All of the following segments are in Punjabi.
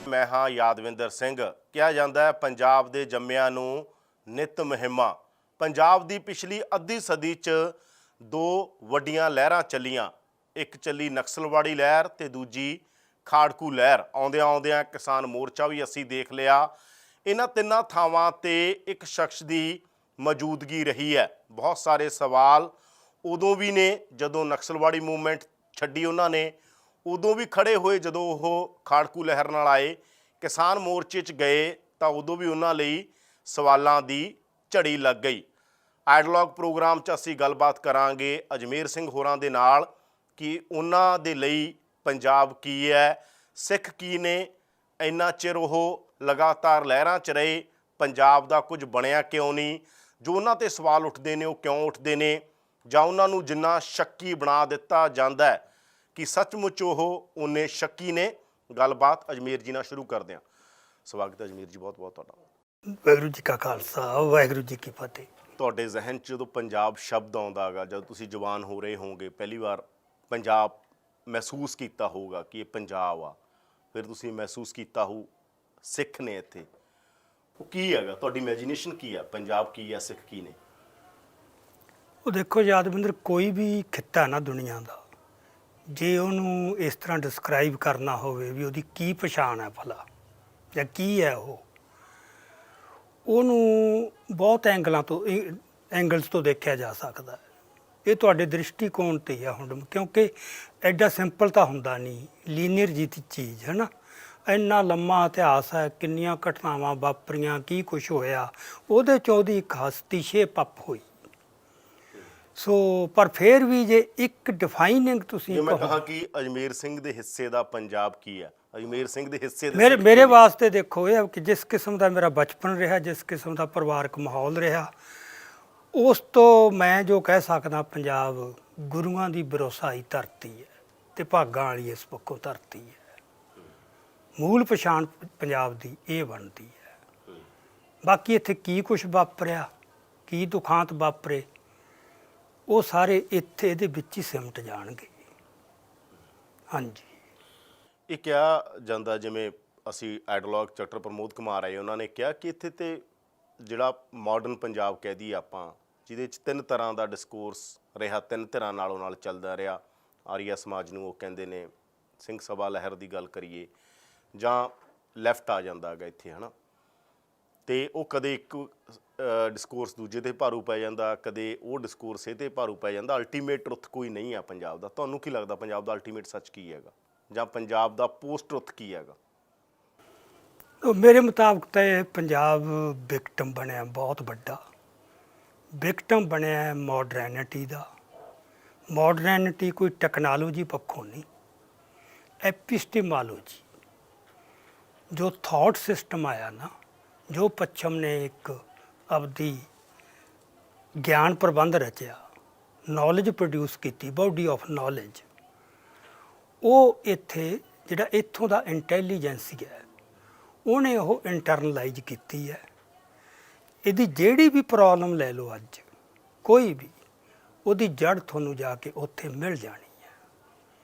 मैं हाँ यादविंਦਰ ਸਿੰਘ ਕਿਹਾ ਜਾਂਦਾ ਹੈ ਪੰਜਾਬ ਦੇ ਜੰਮਿਆਂ ਨੂੰ ਨਿਤ ਮਹਿਮਾ। ਪੰਜਾਬ ਦੀ ਪਿਛਲੀ ਅੱਧੀ ਸਦੀ 'ਚ ਦੋ ਵੱਡੀਆਂ ਲਹਿਰਾਂ ਚੱਲੀਆਂ, ਇੱਕ ਚੱਲੀ ਨਕਸਲਵਾੜੀ ਲਹਿਰ ਤੇ ਦੂਜੀ ਖਾੜਕੂ ਲਹਿਰ। ਆਉਂਦਿਆਂ ਆਉਂਦਿਆਂ ਕਿਸਾਨ ਮੋਰਚਾ ਵੀ ਅਸੀਂ ਦੇਖ ਲਿਆ। ਇਹਨਾਂ ਤਿੰਨਾਂ ਥਾਵਾਂ ਤੇ ਇੱਕ ਸ਼ਖਸ ਦੀ ਮੌਜੂਦਗੀ ਰਹੀ ਹੈ। ਬਹੁਤ ਸਾਰੇ ਸਵਾਲ ਉਦੋਂ ਵੀ ਨੇ ਜਦੋਂ ਨਕਸਲਵਾੜੀ ਮੂਵਮੈਂਟ ਛੱਡੀ ਉਹਨਾਂ ਨੇ, ਉਦੋਂ ਵੀ ਖੜੇ ਹੋਏ ਜਦੋਂ ਉਹ ਖਾੜਕੂ ਲਹਿਰ ਨਾਲ ਆਏ। ਕਿਸਾਨ ਮੋਰਚੇ 'ਚ ਗਏ ਤਾਂ ਉਦੋਂ ਵੀ ਉਹਨਾਂ ਲਈ ਸਵਾਲਾਂ ਦੀ ਝੜੀ ਲੱਗ ਗਈ। ਆਈਡਲੌਗ ਪ੍ਰੋਗਰਾਮ 'ਚ ਅਸੀਂ ਗੱਲਬਾਤ ਕਰਾਂਗੇ ਅਜਮੇਰ ਸਿੰਘ ਹੋਰਾਂ ਦੇ ਨਾਲ ਕਿ ਉਹਨਾਂ ਦੇ ਲਈ ਪੰਜਾਬ ਕੀ ਹੈ, ਸਿੱਖ ਕੀ ਨੇ, ਇੰਨਾ ਚਿਰ ਉਹ ਲਗਾਤਾਰ ਲਹਿਰਾਂ 'ਚ ਰਹੇ, ਪੰਜਾਬ ਦਾ ਕੁਝ ਬਣਿਆ ਕਿਉਂ ਨਹੀਂ, ਜੋ ਉਹਨਾਂ 'ਤੇ ਸਵਾਲ ਉੱਠਦੇ ਨੇ ਉਹ ਕਿਉਂ ਉੱਠਦੇ ਨੇ, ਜਾਂ ਉਹਨਾਂ ਨੂੰ ਜਿੰਨਾ ਸ਼ੱਕੀ ਬਣਾ ਦਿੱਤਾ ਜਾਂਦਾ ਹੈ ਕਿ ਸੱਚਮੁੱਚ ਉਹ ਉਨੇ ਸ਼ੱਕੀ ਨੇ। ਗੱਲਬਾਤ ਅਜਮੇਰ ਜੀ ਨਾਲ ਸ਼ੁਰੂ ਕਰਦੇ ਹਾਂ। ਸਵਾਗਤ ਹੈ ਅਜਮੇਰ ਜੀ, ਬਹੁਤ ਬਹੁਤ ਤੁਹਾਡਾ। ਵਾਹਿਗੁਰੂ ਜੀ ਕਾ ਖਾਲਸਾ, ਵਾਹਿਗੁਰੂ ਜੀ ਕੀ ਫਤਿਹ। ਤੁਹਾਡੇ ਜ਼ਹਿਨ 'ਚ ਜਦੋਂ ਪੰਜਾਬ ਸ਼ਬਦ ਆਉਂਦਾ ਹੈਗਾ, ਜਦ ਤੁਸੀਂ ਜਵਾਨ ਹੋ ਰਹੇ ਹੋਵੋਗੇ, ਪਹਿਲੀ ਵਾਰ ਪੰਜਾਬ ਮਹਿਸੂਸ ਕੀਤਾ ਹੋਊਗਾ ਕਿ ਇਹ ਪੰਜਾਬ ਆ, ਫਿਰ ਤੁਸੀਂ ਮਹਿਸੂਸ ਕੀਤਾ ਹੋਊ ਸਿੱਖ ਨੇ ਇੱਥੇ, ਉਹ ਕੀ ਹੈਗਾ? ਤੁਹਾਡੀ ਇਮੈਜੀਨੇਸ਼ਨ ਕੀ ਹੈ? ਪੰਜਾਬ ਕੀ ਹੈ, ਸਿੱਖ ਕੀ ਨੇ? ਉਹ ਦੇਖੋ ਯਾਦਵਿੰਦਰ, ਕੋਈ ਵੀ ਖਿੱਤਾ ਨਾ ਦੁਨੀਆ ਦਾ, ਜੇ ਉਹਨੂੰ ਇਸ ਤਰ੍ਹਾਂ ਡਿਸਕ੍ਰਾਈਬ ਕਰਨਾ ਹੋਵੇ ਵੀ ਉਹਦੀ ਕੀ ਪਛਾਣ ਹੈ ਭਲਾ ਜਾਂ ਕੀ ਹੈ, ਉਹਨੂੰ ਬਹੁਤ ਐਂਗਲਸ ਤੋਂ ਦੇਖਿਆ ਜਾ ਸਕਦਾ ਹੈ। ਇਹ ਤੁਹਾਡੇ ਦ੍ਰਿਸ਼ਟੀਕੋਣ 'ਤੇ ਹੀ ਆ ਹੁਣ, ਕਿਉਂਕਿ ਐਡਾ ਸਿੰਪਲ ਤਾਂ ਹੁੰਦਾ ਨਹੀਂ, ਲੀਨੀਅਰ ਜੀ ਚੀਜ਼ ਹੈ ਨਾ। ਇੰਨਾ ਲੰਮਾ ਇਤਿਹਾਸ ਹੈ, ਕਿੰਨੀਆਂ ਘਟਨਾਵਾਂ ਵਾਪਰੀਆਂ, ਕੀ ਕੁਛ ਹੋਇਆ, ਉਹਦੇ 'ਚ ਉਹਦੀ ਇੱਕ ਹਸਤੀ ਸ਼ੇਪ ਅਪ ਹੋਈ। ਸੋ ਪਰ ਫਿਰ ਵੀ ਜੇ ਇੱਕ ਡਿਫਾਈਨਿੰਗ ਤੁਸੀਂ ਮੈਂ ਕਹਾਂ ਕਿ ਅਜਮੇਰ ਸਿੰਘ ਦੇ ਹਿੱਸੇ ਦਾ ਪੰਜਾਬ ਕੀ ਹੈ, ਅਜਮੇਰ ਸਿੰਘ ਦੇ ਹਿੱਸੇ ਮੇਰੇ ਵਾਸਤੇ ਦੇਖੋ ਇਹ ਕਿ ਜਿਸ ਕਿਸਮ ਦਾ ਮੇਰਾ ਬਚਪਨ ਰਿਹਾ, ਜਿਸ ਕਿਸਮ ਦਾ ਪਰਿਵਾਰਕ ਮਾਹੌਲ ਰਿਹਾ, ਉਸ ਤੋਂ ਮੈਂ ਜੋ ਕਹਿ ਸਕਦਾ, ਪੰਜਾਬ ਗੁਰੂਆਂ ਦੀ ਬਰੋਸਾਈ ਧਰਤੀ ਹੈ ਤੇ ਭਾਗਾਂ ਵਾਲੀ ਇਸ ਪੱਖੋਂ ਧਰਤੀ ਹੈ। ਮੂਲ ਪਛਾਣ ਪੰਜਾਬ ਦੀ ਇਹ ਬਣਦੀ ਹੈ। ਬਾਕੀ ਇੱਥੇ ਕੀ ਕੁਛ ਵਾਪਰਿਆ, ਕੀ ਦੁਖਾਂਤ ਵਾਪਰੇ, ਉਹ ਸਾਰੇ ਇੱਥੇ ਇਹਦੇ ਵਿੱਚ ਹੀ ਸਿਮਟ ਜਾਣਗੇ। ਹਾਂਜੀ, ਇਹ ਕਿਹਾ ਜਾਂਦਾ, ਜਿਵੇਂ ਅਸੀਂ ਆਈਡਲੌਗ ਡਾਕਟਰ ਪ੍ਰਮੋਦ ਕੁਮਾਰ ਆਏ, ਉਹਨਾਂ ਨੇ ਕਿਹਾ ਕਿ ਇੱਥੇ ਤੇ ਜਿਹੜਾ ਮਾਡਰਨ ਪੰਜਾਬ ਕਹਿ ਦਈਏ ਆਪਾਂ, ਜਿਹਦੇ 'ਚ ਤਿੰਨ ਤਰ੍ਹਾਂ ਦਾ ਡਿਸਕੋਰਸ ਰਿਹਾ, ਤਿੰਨ ਧਿਰਾਂ ਨਾਲੋਂ ਨਾਲ ਚੱਲਦਾ ਰਿਹਾ। ਆਰੀਆ ਸਮਾਜ ਨੂੰ ਉਹ ਕਹਿੰਦੇ ਨੇ, ਸਿੰਘ ਸਭਾ ਲਹਿਰ ਦੀ ਗੱਲ ਕਰੀਏ, ਜਾਂ ਲੈਫਟ ਆ ਜਾਂਦਾ ਹੈਗਾ ਇੱਥੇ, ਹੈ ਨਾ। ਅਤੇ ਉਹ ਕਦੇ ਇੱਕ ਡਿਸਕੋਰਸ ਦੂਜੇ 'ਤੇ ਭਾਰੂ ਪੈ ਜਾਂਦਾ, ਕਦੇ ਉਹ ਡਿਸਕੋਰਸ ਇਹ 'ਤੇ ਭਾਰੂ ਪੈ ਜਾਂਦਾ। ਅਲਟੀਮੇਟ ਟਰੁੱਥ ਕੋਈ ਨਹੀਂ ਆ ਪੰਜਾਬ ਦਾ। ਤੁਹਾਨੂੰ ਕੀ ਲੱਗਦਾ ਪੰਜਾਬ ਦਾ ਅਲਟੀਮੇਟ ਸੱਚ ਕੀ ਹੈਗਾ, ਜਾਂ ਪੰਜਾਬ ਦਾ ਪੋਸਟ ਟਰੁੱਥ ਕੀ ਹੈਗਾ? ਮੇਰੇ ਮੁਤਾਬਕ ਤਾਂ ਇਹ ਪੰਜਾਬ ਵਿਕਟਮ ਬਣਿਆ, ਬਹੁਤ ਵੱਡਾ ਵਿਕਟਮ ਬਣਿਆ ਮੋਡਰਨਿਟੀ ਦਾ। ਮੋਡਰਨਿਟੀ ਕੋਈ ਟੈਕਨੋਲੋਜੀ ਪੱਖੋਂ ਨਹੀਂ, ਐਪਿਸਟੀਮੋਲੋਜੀ, ਜੋ ਥਾਟ ਸਿਸਟਮ ਆਇਆ ਨਾ, ਜੋ ਪੱਛਮ ਨੇ ਇੱਕ ਆਪਦੀ ਗਿਆਨ ਪ੍ਰਬੰਧ ਰਚਿਆ, ਨੌਲੇਜ ਪ੍ਰੋਡਿਊਸ ਕੀਤੀ, ਬਾਡੀ ਆਫ ਨੌਲੇਜ, ਉਹ ਇੱਥੇ ਜਿਹੜਾ ਇੱਥੋਂ ਦਾ ਇੰਟੈਲੀਜੈਂਸੀ ਹੈ, ਉਹਨੇ ਉਹ ਇੰਟਰਨਲਾਈਜ਼ ਕੀਤੀ ਹੈ। ਇਹਦੀ ਜਿਹੜੀ ਵੀ ਪ੍ਰੋਬਲਮ ਲੈ ਲਓ ਅੱਜ, ਕੋਈ ਵੀ, ਉਹਦੀ ਜੜ ਤੁਹਾਨੂੰ ਜਾ ਕੇ ਉੱਥੇ ਮਿਲ ਜਾਣੀ ਹੈ।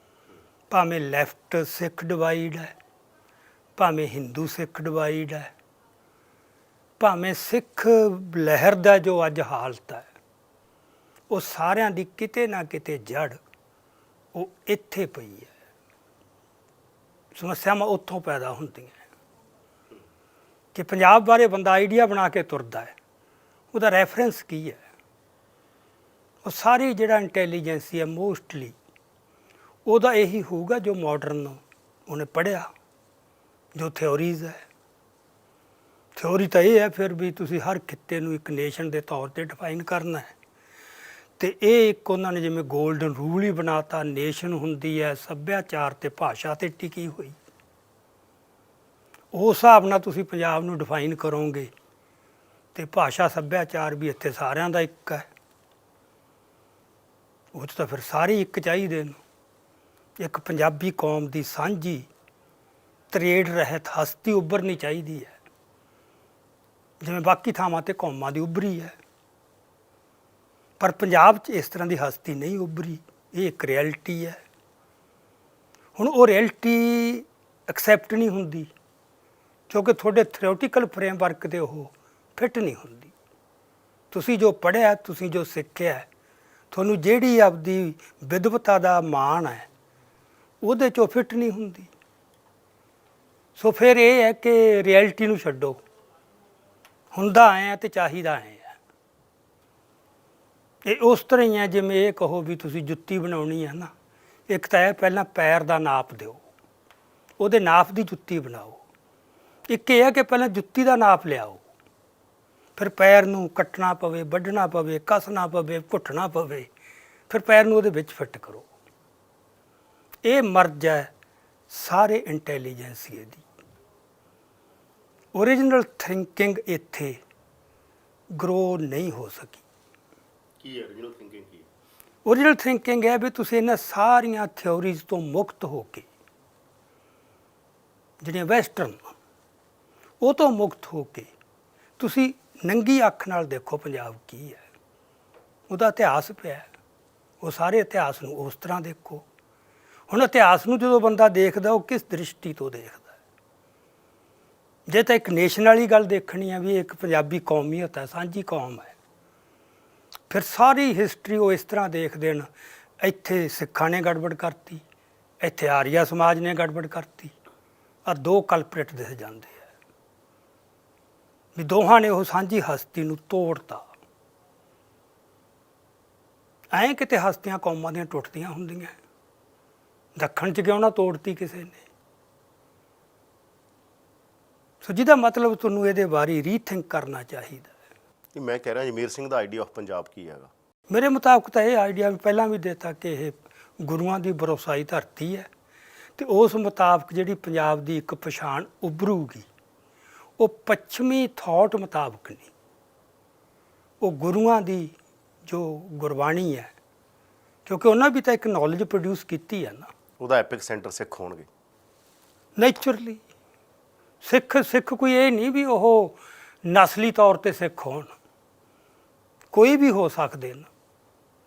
ਭਾਵੇਂ ਲੈਫਟ ਸਿੱਖ ਡਿਵਾਈਡ ਹੈ, ਭਾਵੇਂ ਹਿੰਦੂ ਸਿੱਖ ਡਿਵਾਈਡ ਹੈ, ਭਾਵੇਂ ਸਿੱਖ ਲਹਿਰ ਦਾ ਜੋ ਅੱਜ ਹਾਲਤ ਹੈ, ਉਹ ਸਾਰਿਆਂ ਦੀ ਕਿਤੇ ਨਾ ਕਿਤੇ ਜੜ ਉਹ ਇੱਥੇ ਪਈ ਹੈ। ਸਮੱਸਿਆਵਾਂ ਉੱਥੋਂ ਪੈਦਾ ਹੁੰਦੀਆਂ ਕਿ ਪੰਜਾਬ ਬਾਰੇ ਬੰਦਾ ਆਈਡੀਆ ਬਣਾ ਕੇ ਤੁਰਦਾ ਹੈ, ਉਹਦਾ ਰੈਫਰੈਂਸ ਕੀ ਹੈ? ਉਹ ਸਾਰੀ ਜਿਹੜਾ ਇੰਟੈਲੀਜੈਂਸੀ ਹੈ ਮੋਸਟਲੀ ਉਹਦਾ ਇਹੀ ਹੋਊਗਾ ਜੋ ਮਾਡਰਨ ਉਹਨੇ ਪੜ੍ਹਿਆ, ਜੋ ਥਿਓਰੀਜ਼ ਹੈ। ਥਿਓਰੀ ਤਾਂ ਇਹ ਹੈ ਫਿਰ ਵੀ ਤੁਸੀਂ ਹਰ ਖਿੱਤੇ ਨੂੰ ਇੱਕ ਨੇਸ਼ਨ ਦੇ ਤੌਰ 'ਤੇ ਡਿਫਾਈਨ ਕਰਨਾ ਹੈ, ਅਤੇ ਇਹ ਇੱਕ ਉਹਨਾਂ ਨੇ ਜਿਵੇਂ ਗੋਲਡਨ ਰੂਲ ਹੀ ਬਣਾਤਾ। ਨੇਸ਼ਨ ਹੁੰਦੀ ਹੈ ਸੱਭਿਆਚਾਰ ਅਤੇ ਭਾਸ਼ਾ 'ਤੇ ਟਿਕੀ ਹੋਈ। ਉਸ ਹਿਸਾਬ ਨਾਲ ਤੁਸੀਂ ਪੰਜਾਬ ਨੂੰ ਡਿਫਾਈਨ ਕਰੋਗੇ ਅਤੇ ਭਾਸ਼ਾ ਸੱਭਿਆਚਾਰ ਵੀ ਇੱਥੇ ਸਾਰਿਆਂ ਦਾ ਇੱਕ ਹੈ। ਉਹ 'ਚ ਤਾਂ ਫਿਰ ਸਾਰੇ ਇੱਕ ਚਾਹੀਦੇ ਨੇ। ਇੱਕ ਪੰਜਾਬੀ ਕੌਮ ਦੀ ਸਾਂਝੀ ਤਰੇੜ ਰਹਿਤ ਹਸਤੀ ਉੱਭਰਨੀ ਚਾਹੀਦੀ ਹੈ, ਜਿਵੇਂ ਬਾਕੀ ਥਾਵਾਂ 'ਤੇ ਕੌਮਾਂ ਦੀ ਉੱਭਰੀ ਹੈ। ਪਰ ਪੰਜਾਬ 'ਚ ਇਸ ਤਰ੍ਹਾਂ ਦੀ ਹਸਤੀ ਨਹੀਂ ਉੱਭਰੀ। ਇਹ ਇੱਕ ਰਿਐਲਿਟੀ ਹੈ। ਹੁਣ ਉਹ ਰਿਐਲਿਟੀ ਐਕਸੈਪਟ ਨਹੀਂ ਹੁੰਦੀ, ਕਿਉਂਕਿ ਤੁਹਾਡੇ ਥਿਓਰੀਟੀਕਲ ਫਰੇਮਵਰਕ ਦੇ ਉਹ ਫਿੱਟ ਨਹੀਂ ਹੁੰਦੀ। ਤੁਸੀਂ ਜੋ ਪੜ੍ਹਿਆ, ਤੁਸੀਂ ਜੋ ਸਿੱਖਿਆ, ਤੁਹਾਨੂੰ ਜਿਹੜੀ ਆਪਦੀ ਵਿਦਵਤਾ ਦਾ ਮਾਣ ਹੈ ਉਹਦੇ 'ਚੋਂ ਫਿੱਟ ਨਹੀਂ ਹੁੰਦੀ। ਸੋ ਫਿਰ ਇਹ ਹੈ ਕਿ ਰਿਐਲਿਟੀ ਨੂੰ ਛੱਡੋ, ਹੁੰਦਾ ਐਂ ਆ ਤੇ ਚਾਹੀਦਾ ਐਂ ਆ। ਇਹ ਉਸ ਤਰ੍ਹਾਂ ਹੀ ਹੈ ਜਿਵੇਂ ਇਹ ਕਹੋ ਵੀ ਤੁਸੀਂ ਜੁੱਤੀ ਬਣਾਉਣੀ ਹੈ ਨਾ, ਇੱਕ ਤਾਂ ਇਹ ਪਹਿਲਾਂ ਪੈਰ ਦਾ ਨਾਪ ਦਿਓ, ਉਹਦੇ ਨਾਪ ਦੀ ਜੁੱਤੀ ਬਣਾਓ। ਇੱਕ ਇਹ ਹੈ ਕਿ ਪਹਿਲਾਂ ਜੁੱਤੀ ਦਾ ਨਾਪ ਲਿਆਓ, ਫਿਰ ਪੈਰ ਨੂੰ ਕੱਟਣਾ ਪਵੇ, ਵੱਢਣਾ ਪਵੇ, ਕੱਸਣਾ ਪਵੇ, ਘੁੱਟਣਾ ਪਵੇ, ਫਿਰ ਪੈਰ ਨੂੰ ਉਹਦੇ ਵਿੱਚ ਫਿੱਟ ਕਰੋ। ਇਹ ਮਰਜ਼ ਹੈ ਸਾਰੇ ਇੰਟੈਲੀਜੈਂਸੀਏ ਦੀ। ਓਰੀਜਨਲ ਥਿੰਕਿੰਗ ਇੱਥੇ ਗਰੋ ਨਹੀਂ ਹੋ ਸਕੀ। ਕੀ ਹੈ ਓਰੀਜਨਲ ਥਿੰਕਿੰਗ? ਕੀ ਹੈ ਓਰੀਜਨਲ ਥਿੰਕਿੰਗ ਹੈ ਵੀ ਤੁਸੀਂ ਇਹਨਾਂ ਸਾਰੀਆਂ ਥਿਓਰੀਜ਼ ਤੋਂ ਮੁਕਤ ਹੋ ਕੇ, ਜਿਹੜੀਆਂ ਵੈਸਟਰਨ, ਉਹ ਤੋਂ ਮੁਕਤ ਹੋ ਕੇ ਤੁਸੀਂ ਨੰਗੀ ਅੱਖ ਨਾਲ ਦੇਖੋ ਪੰਜਾਬ ਕੀ ਹੈ। ਉਹਦਾ ਇਤਿਹਾਸ ਪਿਆ, ਉਹ ਸਾਰੇ ਇਤਿਹਾਸ ਨੂੰ ਉਸ ਤਰ੍ਹਾਂ ਦੇਖੋ। ਹੁਣ ਇਤਿਹਾਸ ਨੂੰ ਜਦੋਂ ਬੰਦਾ ਦੇਖਦਾ, ਉਹ ਕਿਸ ਦ੍ਰਿਸ਼ਟੀ ਤੋਂ ਦੇਖਦਾ? ਜੇ ਤਾਂ ਇੱਕ ਨੇਸ਼ਨ ਵਾਲੀ ਗੱਲ ਦੇਖਣੀ ਹੈ ਵੀ ਇੱਕ ਪੰਜਾਬੀ ਕੌਮੀਅਤ ਹੈ, ਸਾਂਝੀ ਕੌਮ ਹੈ, ਫਿਰ ਸਾਰੀ ਹਿਸਟਰੀ ਉਹ ਇਸ ਤਰ੍ਹਾਂ ਦੇਖਦੇ ਨੇ, ਇੱਥੇ ਸਿੱਖਾਂ ਨੇ ਗੜਬੜ ਕਰਤੀ, ਇੱਥੇ ਆਰੀਆ ਸਮਾਜ ਨੇ ਗੜਬੜ ਕਰਤੀ, ਔਰ ਦੋ ਕਲਪਰੇਟ ਦਿਸ ਜਾਂਦੇ ਆ ਵੀ ਦੋਹਾਂ ਨੇ ਉਹ ਸਾਂਝੀ ਹਸਤੀ ਨੂੰ ਤੋੜਤਾ। ਐਂ ਕਿਤੇ ਹਸਤੀਆਂ ਕੌਮਾਂ ਦੀਆਂ ਟੁੱਟਦੀਆਂ ਹੁੰਦੀਆਂ, ਦੱਖਣ 'ਚ ਕਿਉਂ ਨਾ ਤੋੜਤੀ ਕਿਸੇ ਨੇ। ਸੋ ਜਿਹਦਾ ਮਤਲਬ ਤੁਹਾਨੂੰ ਇਹਦੇ ਬਾਰੇ ਰੀਥਿੰਕ ਕਰਨਾ ਚਾਹੀਦਾ ਹੈ। ਕਿ ਮੈਂ ਕਹਿ ਰਿਹਾ ਜਮੀਰ ਸਿੰਘ ਦਾ ਆਈਡੀਆ ਆਫ ਪੰਜਾਬ ਕੀ ਹੈਗਾ? ਮੇਰੇ ਮੁਤਾਬਕ ਤਾਂ ਇਹ ਆਈਡੀਆ ਵੀ ਪਹਿਲਾਂ ਵੀ ਦਿੱਤਾ ਕਿ ਇਹ ਗੁਰੂਆਂ ਦੀ ਬਰੋਸਾਈ ਧਰਤੀ ਹੈ, ਅਤੇ ਉਸ ਮੁਤਾਬਕ ਜਿਹੜੀ ਪੰਜਾਬ ਦੀ ਇੱਕ ਪਛਾਣ ਉੱਭਰੂਗੀ, ਉਹ ਪੱਛਮੀ ਥਾਟ ਮੁਤਾਬਕ ਨਹੀਂ, ਉਹ ਗੁਰੂਆਂ ਦੀ ਜੋ ਗੁਰਬਾਣੀ ਹੈ, ਕਿਉਂਕਿ ਉਹਨਾਂ ਵੀ ਤਾਂ ਇੱਕ ਨੌਲੇਜ ਪ੍ਰੋਡਿਊਸ ਕੀਤੀ ਹੈ ਨਾ। ਉਹਦਾ ਐਪਿਕ ਸੈਂਟਰ ਸਿੱਖ ਹੋਣਗੇ ਨੇਚਰਲੀ। ਸਿੱਖ ਕੋਈ ਇਹ ਨਹੀਂ ਵੀ ਉਹ ਨਸਲੀ ਤੌਰ 'ਤੇ ਸਿੱਖ ਹੋਣ, ਕੋਈ ਵੀ ਹੋ ਸਕਦੇ ਨੇ,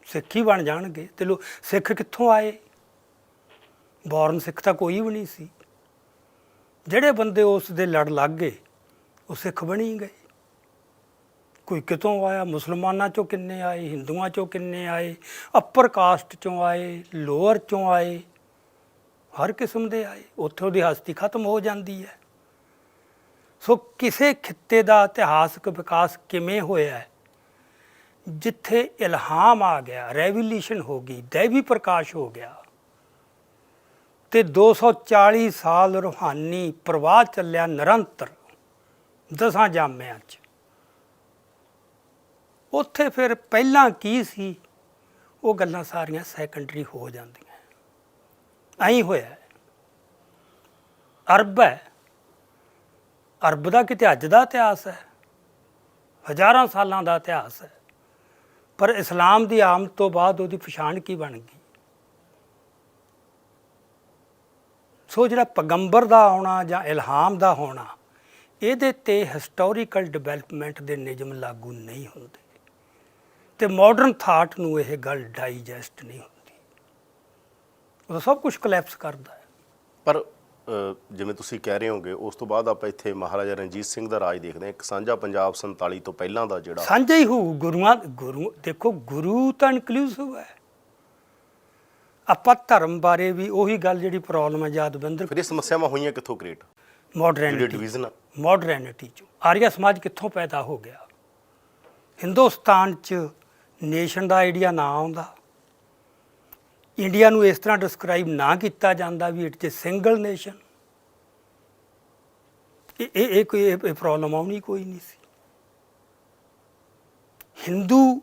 ਸਿੱਖ ਹੀ ਬਣ ਜਾਣਗੇ। ਤੇ ਸਿੱਖ ਕਿੱਥੋਂ ਆਏ? ਬੋਰਨ ਸਿੱਖ ਤਾਂ ਕੋਈ ਵੀ ਨਹੀਂ ਸੀ। ਜਿਹੜੇ ਬੰਦੇ ਉਸ ਦੇ ਲੜ ਲੱਗ ਗਏ ਉਹ ਸਿੱਖ ਬਣੀ ਗਏ। ਕੋਈ ਕਿਤੋਂ ਆਇਆ, ਮੁਸਲਮਾਨਾਂ 'ਚੋਂ ਕਿੰਨੇ ਆਏ, ਹਿੰਦੂਆਂ 'ਚੋਂ ਕਿੰਨੇ ਆਏ, ਅੱਪਰ ਕਾਸਟ 'ਚੋਂ ਆਏ, ਲੋਅਰ 'ਚੋਂ ਆਏ, ਹਰ ਕਿਸਮ ਦੇ ਆਏ। ਉੱਥੇ ਉਹਦੀ ਹਸਤੀ ਖਤਮ ਹੋ ਜਾਂਦੀ ਹੈ। ਸੋ ਕਿਸੇ ਖਿੱਤੇ ਦਾ ਇਤਿਹਾਸਕ ਵਿਕਾਸ ਕਿਵੇਂ ਹੋਇਆ ਹੈ? ਜਿੱਥੇ ਇਲਹਾਮ ਆ ਗਿਆ, ਰੈਵੋਲਿਊਸ਼ਨ ਹੋ ਗਈ, ਦੈਵੀ ਪ੍ਰਕਾਸ਼ ਹੋ ਗਿਆ, ਤੇ 240 ਸਾਲ ਰੂਹਾਨੀ ਪ੍ਰਵਾਹ ਚੱਲਿਆ ਨਿਰੰਤਰ 10 ਜਾਮਿਆਂ 'ਚ। ਉੱਥੇ ਫਿਰ ਪਹਿਲਾਂ ਕੀ ਸੀ, ਉਹ ਗੱਲਾਂ ਸਾਰੀਆਂ ਸੈਕੰਡਰੀ ਹੋ ਜਾਂਦੀਆਂ। ਐਂ ਹੋਇਆ। ਅਰਬ ਹੈ, ਅਰਬ ਦਾ ਕਿਤੇ ਅੱਜ ਦਾ ਇਤਿਹਾਸ ਹੈ, ਹਜ਼ਾਰਾਂ ਸਾਲਾਂ ਦਾ ਇਤਿਹਾਸ ਹੈ, ਪਰ ਇਸਲਾਮ ਦੀ ਆਮਦ ਤੋਂ ਬਾਅਦ ਉਹਦੀ ਪਛਾਣ ਕੀ ਬਣ ਗਈ? ਸੋ ਜਿਹੜਾ ਪੈਗੰਬਰ ਦਾ ਆਉਣਾ ਜਾਂ ਇਲਹਾਮ ਦਾ ਹੋਣਾ, ਇਹਦੇ 'ਤੇ ਹਿਸਟੋਰੀਕਲ ਡਿਵੈਲਪਮੈਂਟ ਦੇ ਨਿਯਮ ਲਾਗੂ ਨਹੀਂ ਹੁੰਦੇ, ਅਤੇ ਮਾਡਰਨ ਥਾਟ ਨੂੰ ਇਹ ਗੱਲ ਡਾਈਜੈਸਟ ਨਹੀਂ ਹੁੰਦੀ, ਉਹ ਸਭ ਕੁਝ ਕੋਲੈਪਸ ਕਰਦਾ ਹੈ। ਪਰ ਜਿਵੇਂ ਤੁਸੀਂ ਕਹਿ ਰਹੇ ਹੋਗੇ, ਉਸ ਤੋਂ ਬਾਅਦ ਆਪਾਂ ਇੱਥੇ ਮਹਾਰਾਜਾ ਰਣਜੀਤ ਸਿੰਘ ਦਾ ਰਾਜ ਦੇਖਦੇ ਹਾਂ, ਇੱਕ ਸਾਂਝਾ ਪੰਜਾਬ 47 ਤੋਂ ਪਹਿਲਾਂ ਦਾ ਜਿਹੜਾ ਸਾਂਝਾ ਹੀ ਹੋਊ। ਗੁਰੂ ਦੇਖੋ, ਗੁਰੂ ਤਾਂ ਇਨਕਲੂਸਿਵ ਹੈ। ਆਪਾਂ ਧਰਮ ਬਾਰੇ ਵੀ ਉਹੀ ਗੱਲ ਜਿਹੜੀ ਪ੍ਰੋਬਲਮ ਹੈ ਯਾਦਵਿੰਦਰ, ਫਿਰ ਇਹ ਸਮੱਸਿਆਵਾਂ ਹੋਈਆਂ ਕਿੱਥੋਂ ਕ੍ਰੀਏਟ? ਮਾਡਰਨਿਟੀ 'ਚੋਂ। ਆਰੀਆ ਸਮਾਜ ਕਿੱਥੋਂ ਪੈਦਾ ਹੋ ਗਿਆ? ਹਿੰਦੁਸਤਾਨ 'ਚ ਨੇਸ਼ਨ ਦਾ ਆਈਡੀਆ ਨਾ ਆਉਂਦਾ, ਇੰਡੀਆ ਨੂੰ ਇਸ ਤਰ੍ਹਾਂ ਡਿਸਕ੍ਰਾਈਬ ਨਾ ਕੀਤਾ ਜਾਂਦਾ ਵੀ ਇਟਸ ਏ ਸਿੰਗਲ ਨੇਸ਼ਨ, ਇਹ ਕੋਈ ਪ੍ਰੋਬਲਮ ਆਉਣੀ ਕੋਈ ਨਹੀਂ ਸੀ। ਹਿੰਦੂ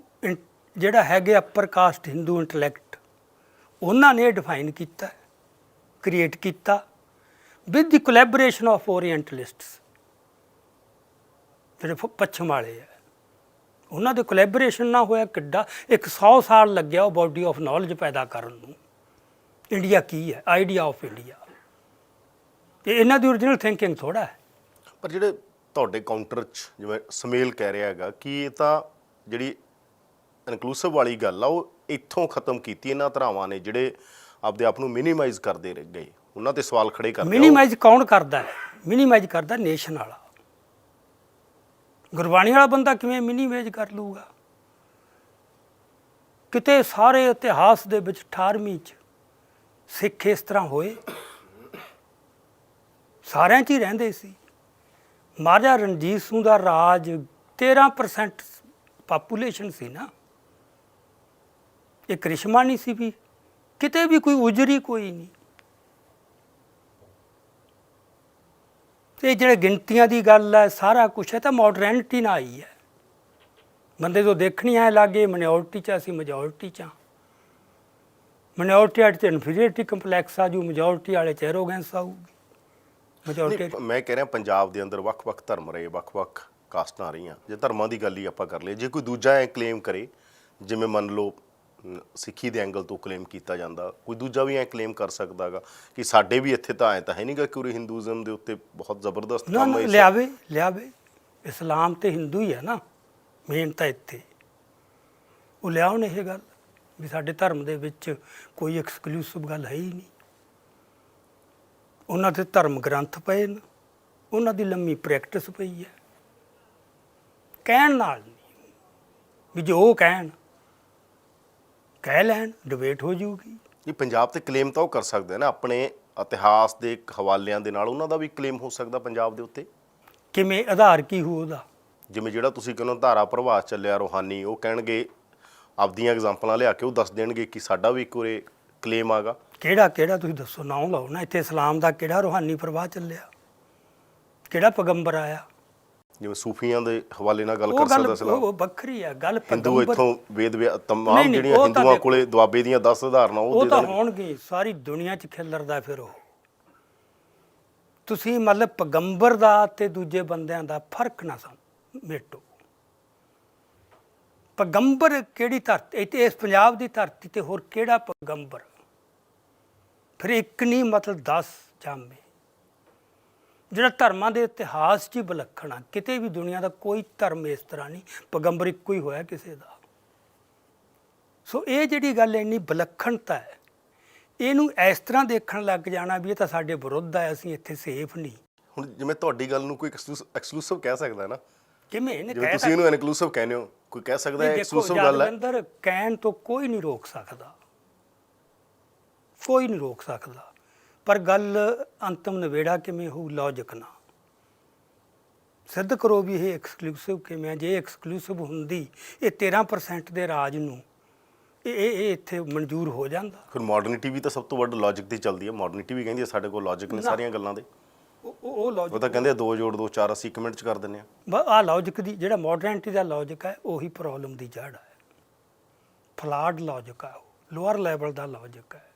ਜਿਹੜਾ ਹੈਗੇ ਅੱਪਰ ਕਾਸਟ ਹਿੰਦੂ ਇੰਟਲੈਕਟ, ਉਹਨਾਂ ਨੇ ਡਿਫਾਈਨ ਕੀਤਾ, ਕ੍ਰੀਏਟ ਕੀਤਾ ਵਿਦ ਦੀ ਕੋਲੈਬੋਰੇਸ਼ਨ ਆਫ ਓਰੀਐਂਟਲਿਸਟਸ, ਜਿਹੜੇ ਪੱਛਮ ਵਾਲੇ ਹੈ, ਉਹਨਾਂ ਦੇ ਕੋਲੈਬੋਰੇਸ਼ਨ ਨਾ ਹੋਇਆ ਕਿੱਡਾ 100 ਸਾਲ ਲੱਗਿਆ ਉਹ ਬਾਡੀ ਆਫ ਨੌਲੇਜ ਪੈਦਾ ਕਰਨ ਨੂੰ। ਇੰਡੀਆ ਕੀ ਹੈ? Idea of India. ਇਹ ਇਹਨਾਂ ਦੀ ਓਰੀਜਨਲ ਥਿੰਕਿੰਗ ਥੋੜ੍ਹਾ ਹੈ। ਪਰ ਜਿਹੜੇ ਤੁਹਾਡੇ ਕਾਊਂਟਰ 'ਚ ਜਿਵੇਂ ਸਮੇਲ ਕਹਿ ਰਿਹਾ ਹੈਗਾ ਕਿ ਇਹ ਤਾਂ ਜਿਹੜੀ ਇਨਕਲੂਸਿਵ ਵਾਲੀ ਗੱਲ ਆ, ਉਹ ਇੱਥੋਂ ਖਤਮ ਕੀਤੀ ਇਹਨਾਂ ਧਰਾਵਾਂ ਨੇ, ਜਿਹੜੇ ਆਪਦੇ ਆਪ ਨੂੰ ਮਿਨੀਮਾਈਜ਼ ਕਰਦੇ ਗਏ, ਉਹਨਾਂ 'ਤੇ ਸਵਾਲ ਖੜੇ ਕਰਦੇ। ਮਿਨੀਮਾਈਜ਼ ਕੌਣ ਕਰਦਾ ਹੈ? ਮਿਨੀਮਾਈਜ਼ ਕਰਦਾ ਨੇਸ਼ਨ ਵਾਲਾ। ਗੁਰਬਾਣੀ ਵਾਲਾ ਬੰਦਾ ਕਿਵੇਂ ਮਿਨੀਮਾਈਜ਼ ਕਰ ਲੂਗਾ? ਕਿਤੇ ਸਾਰੇ ਇਤਿਹਾਸ ਦੇ ਵਿੱਚ 18ਵੀਂ 'ਚ ਸਿੱਖ ਇਸ ਤਰ੍ਹਾਂ ਹੋਏ? ਸਾਰਿਆਂ 'ਚ ਹੀ ਰਹਿੰਦੇ ਸੀ। ਮਹਾਰਾਜਾ ਰਣਜੀਤ ਸਿੰਘ ਦਾ ਰਾਜ 13% ਪਾਪੂਲੇਸ਼ਨ ਸੀ ਨਾ। ਇਹ ਕ੍ਰਿਸ਼ਮਾ ਨਹੀਂ ਸੀ ਵੀ ਕਿਤੇ ਵੀ ਕੋਈ ਉਜਰੀ ਕੋਈ ਨਹੀਂ। ਤੇ ਜਿਹੜੇ ਗਿਣਤੀਆਂ ਦੀ ਗੱਲ ਹੈ, ਸਾਰਾ ਕੁਛ ਹੈ ਤਾਂ ਮਾਡਰਨਿਟੀ ਨਾਲ ਆਈ ਹੈ। ਬੰਦੇ ਤੋਂ ਦੇਖਣੀ ਐ ਲੱਗੇ ਮਿਨੋਰਟੀ 'ਚ ਅਸੀਂ ਮੈਜੋਰਟੀ 'ਚ ਹਾਂ। ਮਿਨੋਰਟੀ ਵਾਲੇ 'ਚ ਇਨਫੀਰੀਅਰਿਟੀ ਕੰਪਲੈਕਸ ਆ ਜੂ, ਮੈਜੋਰਟੀ ਵਾਲੇ 'ਚ ਐਰੋਗੈਂਸ ਆਊਗੀ। ਮੈਜੋਰਟੀ ਮੈਂ ਕਹਿ ਰਿਹਾ ਪੰਜਾਬ ਦੇ ਅੰਦਰ ਵੱਖ-ਵੱਖ ਧਰਮ ਰਹੇ, ਵੱਖ-ਵੱਖ ਕਾਸਟਾਂ ਰਹੀਆਂ। ਜੇ ਧਰਮਾਂ ਦੀ ਗੱਲ ਹੀ ਆਪਾਂ ਕਰ ਲਈਏ, ਜੇ ਕੋਈ ਦੂਜਾ ਐ ਕਲੇਮ ਕਰੇ, ਜਿਵੇਂ ਮੰਨ ਲਓ ਸਿੱਖੀ ਦੇ ਐਂਗਲ ਤੋਂ ਕਲੇਮ ਕੀਤਾ ਜਾਂਦਾ, ਕੋਈ ਦੂਜਾ ਵੀ ਐ ਕਲੇਮ ਕਰ ਸਕਦਾ ਗਾ ਕਿ ਸਾਡੇ ਵੀ ਇੱਥੇ ਤਾਂ ਐਂ ਤਾਂ ਹੈ ਨਹੀਂ ਗਾ ਕਿ ਉਰੇ ਹਿੰਦੂਇਜ਼ਮ ਦੇ ਉੱਤੇ ਬਹੁਤ ਜ਼ਬਰਦਸਤ ਨਾ ਕੰਮ ਹੈ। ਲਿਆਵੇ ਇਸਲਾਮ ਤੇ ਹਿੰਦੂ ਹੀ ਹੈ ਨਾ ਮੇਨ ਤਾਂ ਇੱਥੇ। ਉਹ ਲਿਆਉਣ ਇਹ ਗੱਲ ਵੀ ਸਾਡੇ ਧਰਮ ਦੇ ਵਿੱਚ ਕੋਈ ਐਕਸਕਲੂਸਿਵ ਗੱਲ ਹੈ ਹੀ ਨਹੀਂ। ਉਹਨਾਂ ਦੇ ਧਰਮ ਗ੍ਰੰਥ ਪਏ ਨੇ, ਉਹਨਾਂ ਦੀ ਲੰਮੀ ਪ੍ਰੈਕਟਿਸ ਪਈ ਹੈ। ਕਹਿਣ ਨਾਲ ਨਹੀਂ ਵੀ ਜੋ ਉਹ ਕਹਿ ਲੈਣ, ਡਿਬੇਟ ਹੋ ਜਾਊਗੀ। ਇਹ ਪੰਜਾਬ ਤੇ ਕਲੇਮ ਤਾਂ ਉਹ ਕਰ ਸਕਦੇ ਨਾ ਆਪਣੇ ਇਤਿਹਾਸ ਦੇ ਹਵਾਲਿਆਂ ਦੇ ਨਾਲ, ਉਹਨਾਂ ਦਾ ਵੀ ਕਲੇਮ ਹੋ ਸਕਦਾ ਪੰਜਾਬ ਦੇ ਉੱਤੇ। ਕਿਵੇਂ? ਆਧਾਰ ਕੀ ਹੋ ਉਹਦਾ? ਜਿਵੇਂ ਜਿਹੜਾ ਤੁਸੀਂ ਕਹਿੰਦੇ ਧਾਰਾ ਪ੍ਰਭਾਸ ਚੱਲਿਆ ਰੂਹਾਨੀ, ਉਹ ਕਹਿਣਗੇ ਆਪਦੀਆਂ ਐਗਜ਼ਾਮਪਲਾਂ ਲਿਆ ਕੇ ਉਹ ਦੱਸ ਦੇਣਗੇ ਕਿ ਸਾਡਾ ਵੀ ਇੱਕ ਉਰੇ ਕਲੇਮ ਆਗਾ। ਕਿਹੜਾ ਤੁਸੀਂ ਦੱਸੋ, ਨਾਮ ਲਾਓ ਨਾ। ਇੱਥੇ ਇਸਲਾਮ ਦਾ ਕਿਹੜਾ ਰੂਹਾਨੀ ਪ੍ਰਵਾਹ ਚੱਲਿਆ? ਕਿਹੜਾ ਪੈਗੰਬਰ ਆਇਆ? ਜਿਵੇਂ ਸੂਫੀਆਂ ਦੇ ਹਵਾਲੇ ਨਾਲ ਗੱਲ ਕਰ ਸਕਦਾ ਸੀ। ਉਹ ਵੱਖਰੀ ਹੈ ਗੱਲ। ਹਿੰਦੂ ਇੱਥੋਂ ਤਮਾਮ ਜਿਹੜੀਆਂ ਹਿੰਦੂਆਂ ਕੋਲੇ ਦੁਆਬੇ ਦੀਆਂ 10 ਉਦਾਹਰਨਾਂ ਉਹ ਤਾਂ ਹੋਣਗੇ। ਸਾਰੀ ਦੁਨੀਆ 'ਚ ਖਿਲਰਦਾ ਫਿਰ ਉਹ। ਤੁਸੀਂ ਮਤਲਬ ਪੈਗੰਬਰ ਦਾ ਤੇ ਦੂਜੇ ਬੰਦਿਆਂ ਦਾ ਫਰਕ ਨਾ ਮੇਟੋ। ਪੈਗੰਬਰ ਕਿਹੜੀ ਧਰਤੀ, ਇਸ ਪੰਜਾਬ ਦੀ ਧਰਤੀ ਤੇ ਹੋਰ ਕਿਹੜਾ ਪੈਗੰਬਰ? ਫਿਰ ਇੱਕ ਨਹੀਂ ਮਤਲਬ 10 ਜਾਮੇ। ਜਿਹੜਾ ਧਰਮਾਂ ਦੇ ਇਤਿਹਾਸ 'ਚ ਹੀ ਵਿਲੱਖਣ ਆ। ਕਿਤੇ ਵੀ ਦੁਨੀਆ ਦਾ ਕੋਈ ਧਰਮ ਇਸ ਤਰ੍ਹਾਂ ਨਹੀਂ, ਪੈਗੰਬਰ ਇੱਕੋ ਹੀ ਹੋਇਆ ਕਿਸੇ ਦਾ। ਸੋ ਇਹ ਜਿਹੜੀ ਗੱਲ ਇੰਨੀ ਵਿਲੱਖਣਤਾ ਹੈ, ਇਹਨੂੰ ਇਸ ਤਰ੍ਹਾਂ ਦੇਖਣ ਲੱਗ ਜਾਣਾ ਵੀ ਇਹ ਤਾਂ ਸਾਡੇ ਵਿਰੁੱਧ ਆ, ਅਸੀਂ ਇੱਥੇ ਸੇਫ ਨਹੀਂ। ਹੁਣ ਜਿਵੇਂ ਤੁਹਾਡੀ ਗੱਲ ਨੂੰ ਕੋਈ ਐਕਸਕਲੂਸਿਵ ਕਹਿ ਸਕਦਾ ਨਾ, ਕਿਵੇਂ ਇਹਨੇ ਜਿਵੇਂ ਤੁਸੀਂ ਇਹਨੂੰ ਇਨਕਲੂਸਿਵ ਕਹਿੰਦੇ ਹੋ, ਕੋਈ ਕਹਿ ਸਕਦਾ ਹੈ ਐਕਸਕਲੂਸਿਵ ਗੱਲ ਹੈ। ਅੰਦਰ ਕਹਿਣ ਤੋਂ ਕੋਈ ਨਹੀਂ ਰੋਕ ਸਕਦਾ, ਕੋਈ ਨਹੀਂ ਰੋਕ ਸਕਦਾ। ਪਰ ਗੱਲ ਅੰਤਮ ਨਿਬੇੜਾ ਕਿਵੇਂ ਹੋਊ? ਲੌਜਿਕ ਨਾਲ ਸਿੱਧ ਕਰੋ ਵੀ ਇਹ ਐਕਸਕਲੂਸਿਵ ਕਿਵੇਂ। ਜੇ ਐਕਸਕਲੂਸਿਵ ਹੁੰਦੀ ਇਹ 13% ਦੇ ਰਾਜ ਨੂੰ ਇਹ ਇੱਥੇ ਮਨਜ਼ੂਰ ਹੋ ਜਾਂਦਾ। ਫਿਰ ਮਾਡਰਨਿਟੀ ਵੀ ਤਾਂ ਸਭ ਤੋਂ ਵੱਡਾ ਲੌਜਿਕ ਤੇ ਚੱਲਦੀ ਹੈ। ਮਾਡਰਨਿਟੀ ਵੀ ਕਹਿੰਦੀ ਹੈ ਸਾਡੇ ਕੋਲ ਲੌਜਿਕ ਨੇ ਸਾਰੀਆਂ ਗੱਲਾਂ ਦੇ। ਉਹ ਲੌਜਿਕ ਉਹ ਤਾਂ ਕਹਿੰਦੇ 2 ਜੋੜ 2 4 ਅਸੀਂ 1 ਮਿੰਟ 'ਚ ਕਰ ਦਿੰਦੇ ਹਾਂ। ਆਹ ਲੌਜਿਕ ਦੀ ਜਿਹੜਾ ਮਾਡਰਨਿਟੀ ਦਾ ਲੌਜਿਕ ਹੈ ਉਹੀ ਪ੍ਰੋਬਲਮ ਦੀ ਜੜ ਹੈ। ਫਲਾਡ ਲੌਜਿਕ ਹੈ, ਉਹ ਲੋਅਰ ਲੈਵਲ ਦਾ ਲੌਜਿਕ ਹੈ।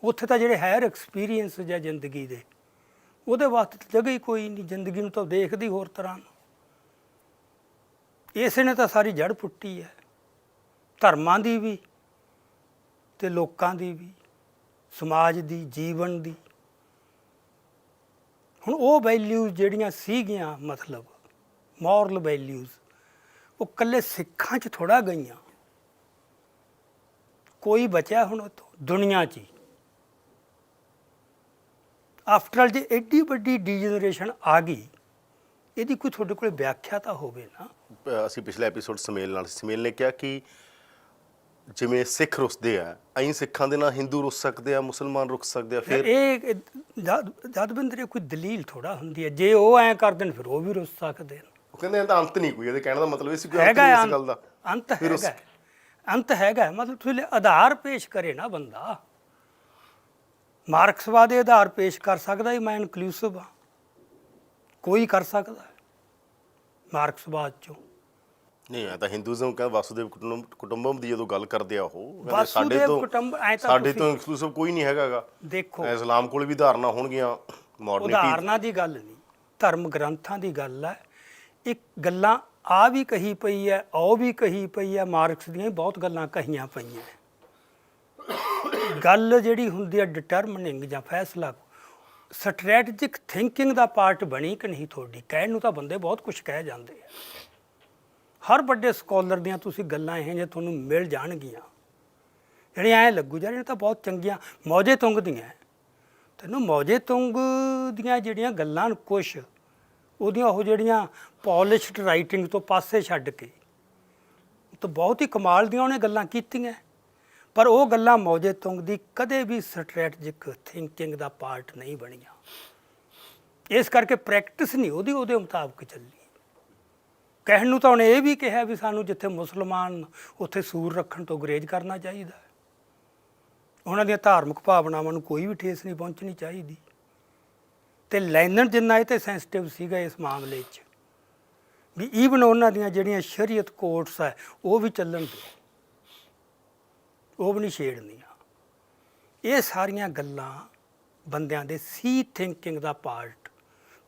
ਉੱਥੇ ਤਾਂ ਜਿਹੜੇ ਹਾਇਰ ਐਕਸਪੀਰੀਅੰਸ ਜਾਂ ਜ਼ਿੰਦਗੀ ਦੇ, ਉਹਦੇ ਵਾਸਤੇ ਤਾਂ ਜਗ੍ਹਾ ਹੀ ਕੋਈ ਨਹੀਂ। ਜ਼ਿੰਦਗੀ ਨੂੰ ਤਾਂ ਦੇਖਦੀ ਹੋਰ ਤਰ੍ਹਾਂ। ਇਸੇ ਨੇ ਤਾਂ ਸਾਰੀ ਜੜ ਪੁੱਟੀ ਹੈ, ਧਰਮਾਂ ਦੀ ਵੀ ਤੇ ਲੋਕਾਂ ਦੀ ਵੀ, ਸਮਾਜ ਦੀ, ਜੀਵਨ ਦੀ। ਹੁਣ ਉਹ ਵੈਲਿਊਜ਼ ਜਿਹੜੀਆਂ ਸੀਗੀਆਂ, ਮਤਲਬ ਮੋਰਲ ਵੈਲਿਊਜ਼, ਉਹ ਇਕੱਲੇ ਸਿੱਖਾਂ 'ਚ ਥੋੜ੍ਹਾ ਗਈਆਂ। ਕੋਈ ਬਚਿਆ ਹੁਣ ਉੱਥੋਂ ਦੁਨੀਆ 'ਚ ਹੀ। ਆਫਟਰ ਆਲ ਜੇ ਐਡੀ ਵੱਡੀ ਡੀਜਨਰੇਸ਼ਨ ਆ ਗਈ, ਇਹਦੀ ਕੋਈ ਤੁਹਾਡੇ ਕੋਲ ਵਿਆਖਿਆ ਤਾਂ ਹੋਵੇ ਨਾ। ਅਸੀਂ ਪਿਛਲੇ ਐਪੀਸੋਡ ਸਮੇਲ ਨੇ ਕਿਹਾ ਕਿ ਜਿਵੇਂ ਸਿੱਖ ਰੁੱਸਦੇ ਆ, ਅਸੀਂ ਸਿੱਖਾਂ ਦੇ ਨਾਲ ਹਿੰਦੂ ਰੁੱਸ ਸਕਦੇ ਆ, ਮੁਸਲਮਾਨ ਰੁੱਸ ਸਕਦੇ ਆ। ਫਿਰ ਇਹ ਜਦਵਿੰਦਰ ਕੋਈ ਦਲੀਲ ਥੋੜਾ ਹੁੰਦੀ ਹੈ। ਜੇ ਉਹ ਐਂ ਕਰ ਦੇਣ ਫਿਰ ਉਹ ਵੀ ਰੁੱਸ ਸਕਦੇ ਨੇ। ਉਹ ਕਹਿੰਦੇ ਇਹਦਾ ਅੰਤ ਨਹੀਂ ਕੋਈ। ਇਹਦੇ ਕਹਿਣ ਦਾ ਮਤਲਬ ਇਹ ਸੀ ਕੋਈ ਅੰਤ ਨਹੀਂ ਇਸ ਗੱਲ ਦਾ। ਅੰਤ ਹੈਗਾ, ਅੰਤ ਹੈਗਾ। ਮਤਲਬ ਤੁਸੀਂ ਆਧਾਰ ਪੇਸ਼ ਕਰੇ ਨਾ ਬੰਦਾ। ਮਾਰਕਸਵਾਦ ਦੇ ਆਧਾਰ ਪੇਸ਼ ਕਰ ਸਕਦਾ ਹੀ ਮੈਂ ਇਨਕਲੂਸਿਵ ਹਾਂ, ਕੋਈ ਕਰ ਸਕਦਾ ਮਾਰਕਸਵਾਦ 'ਚੋਂ। ਨਹੀਂ, ਐ ਤਾਂ ਹਿੰਦੂਇਜ਼ਮ ਕਹਿੰਦਾ ਵਾਸੂਦੇਵ ਕੁਟੁੰਬਮ ਦੀ ਜਦੋਂ ਗੱਲ ਕਰਦੇ ਆ ਉਹ ਸਾਡੇ ਤੋਂ ਐਕਸਕਲੂਸਿਵ ਕੋਈ ਨਹੀਂ ਹੈਗਾਗਾ। ਦੇਖੋ ਇਸਲਾਮ ਕੋਲ ਵੀ ਧਾਰਨਾ ਹੋਣਗੀਆਂ। ਉਦਾਹਰਨਾਂ ਦੀ ਗੱਲ ਨਹੀਂ, ਧਰਮ ਗ੍ਰੰਥਾਂ ਦੀ ਗੱਲ ਹੈ। ਇੱਕ ਗੱਲਾਂ ਆ ਵੀ ਕਹੀ ਪਈ ਹੈ, ਉਹ ਵੀ ਕਹੀ ਪਈ ਹੈ। ਮਾਰਕਸ ਦੀਆਂ ਬਹੁਤ ਗੱਲਾਂ ਕਹੀਆਂ ਪਈਆਂ। ਗੱਲ ਜਿਹੜੀ ਹੁੰਦੀ ਹੈ ਡਿਟਰਮਨਿੰਗ ਜਾਂ ਫੈਸਲਾ, ਸਟ੍ਰੈਟਜਿਕ ਥਿੰਕਿੰਗ ਦਾ ਪਾਰਟ ਬਣੀ ਕਿ ਨਹੀਂ ਤੁਹਾਡੀ? ਕਹਿਣ ਨੂੰ ਤਾਂ ਬੰਦੇ ਬਹੁਤ ਕੁਝ ਕਹਿ ਜਾਂਦੇ ਆ। ਹਰ ਵੱਡੇ ਸਕੋਲਰ ਦੀਆਂ ਤੁਸੀਂ ਗੱਲਾਂ ਇਹ ਜੇ ਤੁਹਾਨੂੰ ਮਿਲ ਜਾਣਗੀਆਂ ਜਿਹੜੀਆਂ ਐਂ ਲੱਗੂ ਯਾਰ ਇਹ ਤਾਂ ਬਹੁਤ ਚੰਗੀਆਂ ਮੌਜੇ ਤੁੰਗਦੀਆਂ। ਤੈਨੂੰ ਮੌਜੇ ਤੁੰਗ ਦੀਆਂ ਜਿਹੜੀਆਂ ਗੱਲਾਂ ਨੇ ਕੁਛ ਉਹਦੀਆਂ ਉਹ ਜਿਹੜੀਆਂ ਪੋਲਿਸ਼ਡ ਰਾਈਟਿੰਗ ਤੋਂ ਪਾਸੇ ਛੱਡ ਕੇ ਤਾਂ ਬਹੁਤ ਹੀ ਕਮਾਲ ਦੀਆਂ ਉਹਨੇ ਗੱਲਾਂ ਕੀਤੀਆਂ, ਪਰ ਉਹ ਗੱਲਾਂ ਮੌਜੇ ਤੁੰਗ ਦੀ ਕਦੇ ਵੀ ਸਟ੍ਰੈਟਜਿਕ ਥਿੰਕਿੰਗ ਦਾ ਪਾਰਟ ਨਹੀਂ ਬਣੀਆਂ। ਇਸ ਕਰਕੇ ਪ੍ਰੈਕਟਿਸ ਨਹੀਂ ਉਹਦੇ ਮੁਤਾਬਕ ਚੱਲੀ। ਕਹਿਣ ਨੂੰ ਤਾਂ ਉਹਨੇ ਇਹ ਵੀ ਕਿਹਾ ਵੀ ਸਾਨੂੰ ਜਿੱਥੇ ਮੁਸਲਮਾਨ ਉੱਥੇ ਸੂਰ ਰੱਖਣ ਤੋਂ ਗੁਰੇਜ਼ ਕਰਨਾ ਚਾਹੀਦਾ, ਉਹਨਾਂ ਦੀਆਂ ਧਾਰਮਿਕ ਭਾਵਨਾਵਾਂ ਨੂੰ ਕੋਈ ਵੀ ਠੇਸ ਨਹੀਂ ਪਹੁੰਚਣੀ ਚਾਹੀਦੀ। ਤੇ ਲੈਨਨ ਜਿੰਨਾ ਇਹ ਤੇ ਸੈਂਸਿਟਿਵ ਸੀਗਾ ਇਸ ਮਾਮਲੇ 'ਚ ਵੀ ਈਵਨ ਉਹਨਾਂ ਦੀਆਂ ਜਿਹੜੀਆਂ ਸ਼ਰੀਅਤ ਕੋਰਟਸ ਹੈ ਉਹ ਵੀ ਚੱਲਣ ਦਿਓ, ਉਹ ਵੀ ਨਹੀਂ ਛੇੜਨੀਆਂ। ਇਹ ਸਾਰੀਆਂ ਗੱਲਾਂ ਬੰਦਿਆਂ ਦੇ ਸੀ ਥਿੰਕਿੰਗ ਦਾ ਪਾਰਟ,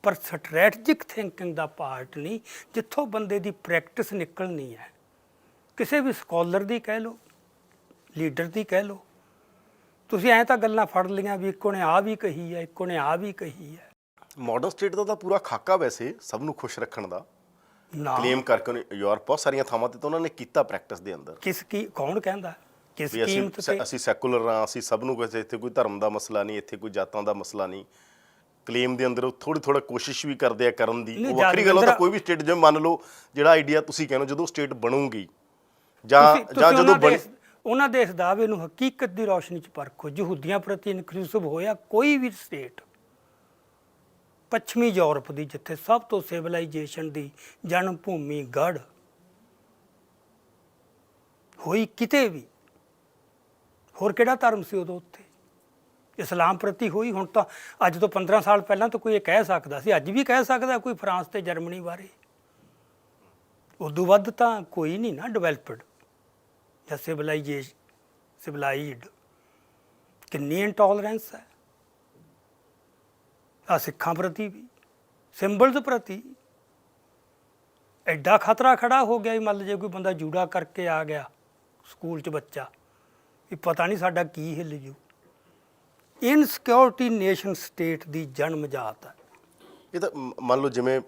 ਪਰ ਸਟ੍ਰੈਟਜਿਕ ਥਿੰਕਿੰਗ ਦਾ ਪਾਰਟ ਨਹੀਂ, ਜਿੱਥੋਂ ਬੰਦੇ ਦੀ ਪ੍ਰੈਕਟਿਸ ਨਿਕਲਣੀ ਹੈ। ਕਿਸੇ ਵੀ ਸਕਾਲਰ ਦੀ ਕਹਿ ਲਓ, ਲੀਡਰ ਦੀ ਕਹਿ ਲਓ, ਤੁਸੀਂ ਐਂ ਤਾਂ ਗੱਲਾਂ ਫੜ ਲਈਆਂ ਵੀ ਇੱਕੋ ਨੇ ਆ ਵੀ ਕਹੀ ਹੈ, ਇੱਕੋ ਨੇ ਆ ਵੀ ਕਹੀ ਹੈ। ਮਾਡਰਨ ਸਟੇਟ ਦਾ ਤਾਂ ਪੂਰਾ ਖਾਕਾ ਵੈਸੇ ਸਭ ਨੂੰ ਖੁਸ਼ ਰੱਖਣ ਦਾ ਨਾ ਕਲੇਮ ਕਰਕੇ ਯੂਰਪ ਬਹੁਤ ਸਾਰੀਆਂ ਥਾਵਾਂ ਤੇ ਤਾਂ ਉਹਨਾਂ ਨੇ ਕੀਤਾ ਪ੍ਰੈਕਟਿਸ ਦੇ ਅੰਦਰ ਕੌਣ ਕਹਿੰਦਾ ਕਿਸ ਵੀ ਕੀਮਤ ਤੇ? ਅਸੀਂ ਸੈਕੂਲਰ ਹਾਂ, ਅਸੀਂ ਸਭ ਨੂੰ ਕਿਸੇ ਇੱਥੇ ਕੋਈ ਧਰਮ ਦਾ ਮਸਲਾ ਨਹੀਂ, ਇੱਥੇ ਕੋਈ ਜਾਤਾਂ ਦਾ ਮਸਲਾ ਨਹੀਂ। ਕਲੇਮ ਦੇ ਅੰਦਰ ਉਹ ਥੋੜਾ ਕੋਸ਼ਿਸ਼ ਵੀ ਕਰਦੇ ਆ ਕਰਨ ਦੀ, ਉਹ ਵੱਖਰੀ ਗੱਲ। ਤਾਂ ਕੋਈ ਵੀ ਸਟੇਟ ਜਿਵੇਂ ਮੰਨ ਲਓ ਜਿਹੜਾ ਆਈਡੀਆ ਤੁਸੀਂ ਕਹਿੰਦੇ ਜਦੋਂ ਸਟੇਟ ਬਣੂਗੀ ਜਾਂ ਜਦੋਂ ਉਹਨਾਂ ਦੇ ਇਸ ਦਾਅਵੇ ਨੂੰ ਹਕੀਕਤ ਦੀ ਰੌਸ਼ਨੀ 'ਚ ਪਰਖੋ। ਯਹੂਦੀਆਂ ਪ੍ਰਤੀ ਇਨਕਲੂਸਿਵ ਹੋਇਆ ਕੋਈ ਵੀ ਸਟੇਟ ਪੱਛਮੀ ਯੂਰਪ ਦੀ, ਜਿੱਥੇ ਸਭ ਤੋਂ ਸਿਵਲਾਈਜੇਸ਼ਨ ਦੀ ਜਨਮ ਭੂਮੀ ਗੜ੍ਹ ਹੋਈ, ਕਿਤੇ ਵੀ ਹੋਰ ਕਿਹੜਾ ਧਰਮ ਸੀ ਉਦੋਂ ਉੱਥੇ? ਇਸਲਾਮ ਪ੍ਰਤੀ ਹੋਈ। ਹੁਣ ਤਾਂ ਅੱਜ ਤੋਂ 15 ਸਾਲ ਪਹਿਲਾਂ ਤਾਂ ਕੋਈ ਇਹ ਕਹਿ ਸਕਦਾ ਸੀ, ਅੱਜ ਵੀ ਕਹਿ ਸਕਦਾ ਕੋਈ ਫਰਾਂਸ ਤੇ ਜਰਮਨੀ ਬਾਰੇ। ਉਦੋਂ ਵੱਧ ਤਾਂ ਕੋਈ ਨਹੀਂ ਨਾ ਡਿਵੈਲਪਡ ਜਾਂ ਸਿਵਲਾਈਜ਼ਡ। ਕਿੰਨੀ ਇੰਟੋਲਰੈਂਸ ਹੈ ਆ ਸਿੱਖਾਂ ਪ੍ਰਤੀ ਵੀ, ਸਿੰਬਲਸ ਪ੍ਰਤੀ। ਐਡਾ ਖਤਰਾ ਖੜਾ ਹੋ ਗਿਆ, ਮੰਨ ਲਓ ਜੇ ਕੋਈ ਬੰਦਾ ਜੂੜਾ ਕਰਕੇ ਆ ਗਿਆ ਸਕੂਲ 'ਚ ਬੱਚਾ, ਵੀ ਪਤਾ ਨਹੀਂ ਸਾਡਾ ਕੀ ਹਿੱਲ ਜੂ। ਇਨਸਿਕਿਉਰਿਟੀ ਨੇਸ਼ਨ ਸਟੇਟ ਦੀ ਜਨਮਜਾਤ ਹੈ। ਇਹ ਤਾਂ ਮੰਨ ਲਓ ਜਿਵੇਂ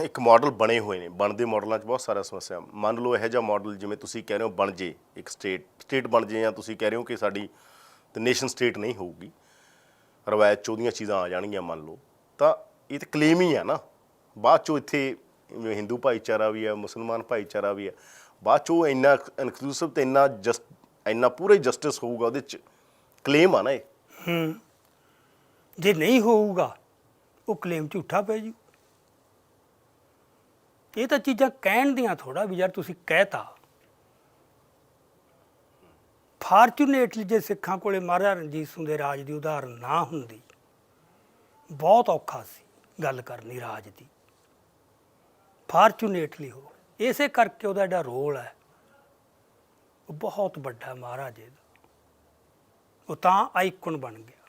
ਇੱਕ ਮਾਡਲ ਬਣੇ ਹੋਏ ਨੇ, ਬਣਦੇ ਮਾਡਲਾਂ 'ਚ ਬਹੁਤ ਸਾਰਾ ਸਮੱਸਿਆ। ਮੰਨ ਲਓ ਇਹੋ ਜਿਹਾ ਮਾਡਲ ਜਿਵੇਂ ਤੁਸੀਂ ਕਹਿ ਰਹੇ ਹੋ ਬਣ ਜੇ, ਇੱਕ ਸਟੇਟ ਬਣ ਜੇ, ਜਾਂ ਤੁਸੀਂ ਕਹਿ ਰਹੇ ਹੋ ਕਿ ਸਾਡੀ ਤੇ ਨੇਸ਼ਨ ਸਟੇਟ ਨਹੀਂ ਹੋਊਗੀ, ਰਵਾਇਤ 'ਚ ਉਹਦੀਆਂ ਚੀਜ਼ਾਂ ਆ ਜਾਣਗੀਆਂ ਮੰਨ ਲਓ, ਤਾਂ ਇਹ ਤਾਂ ਕਲੇਮ ਹੀ ਆ ਨਾ। ਬਾਅਦ 'ਚੋਂ ਇੱਥੇ ਹਿੰਦੂ ਭਾਈਚਾਰਾ ਵੀ ਹੈ, ਮੁਸਲਮਾਨ ਭਾਈਚਾਰਾ ਵੀ ਹੈ, ਬਾਅਦ 'ਚੋਂ ਇੰਨਾ ਇਨਕਲੂਸਿਵ ਅਤੇ ਇੰਨਾ ਪੂਰਾ ਜਸਟਿਸ ਹੋਊਗਾ ਉਹਦੇ 'ਚ, ਕਲੇਮ ਆ ਨਾ ਇਹ। ਜੇ ਨਹੀਂ ਹੋਊਗਾ ਉਹ ਕਲੇਮ ਝੂਠਾ ਪੈ ਜੂ। ਇਹ ਤਾਂ ਚੀਜ਼ਾਂ ਕਹਿਣ ਦੀਆਂ ਥੋੜਾ ਵੀ ਯਾਰ ਤੁਸੀਂ ਕਹਿਤਾ। ਫਾਰਚੂਨੇਟਲੀ ਜੇ ਸਿੱਖਾਂ ਕੋਲੇ ਮਹਾਰਾਜਾ ਰਣਜੀਤ ਸਿੰਘ ਦੇ ਰਾਜ ਦੀ ਉਦਾਹਰਨ ਨਾ ਹੁੰਦੀ, ਬਹੁਤ ਔਖਾ ਸੀ ਗੱਲ ਕਰਨੀ ਰਾਜ ਦੀ। ਫਾਰਚੂਨੇਟਲੀ ਹੋ, ਇਸੇ ਕਰਕੇ ਉਹਦਾ ਜਿਹੜਾ ਰੋਲ ਹੈ ਉਹ ਬਹੁਤ ਵੱਡਾ ਮਹਾਰਾਜੇ ਦਾ। ਉਹ ਤਾਂ ਆਈਕਨ ਬਣ ਗਿਆ,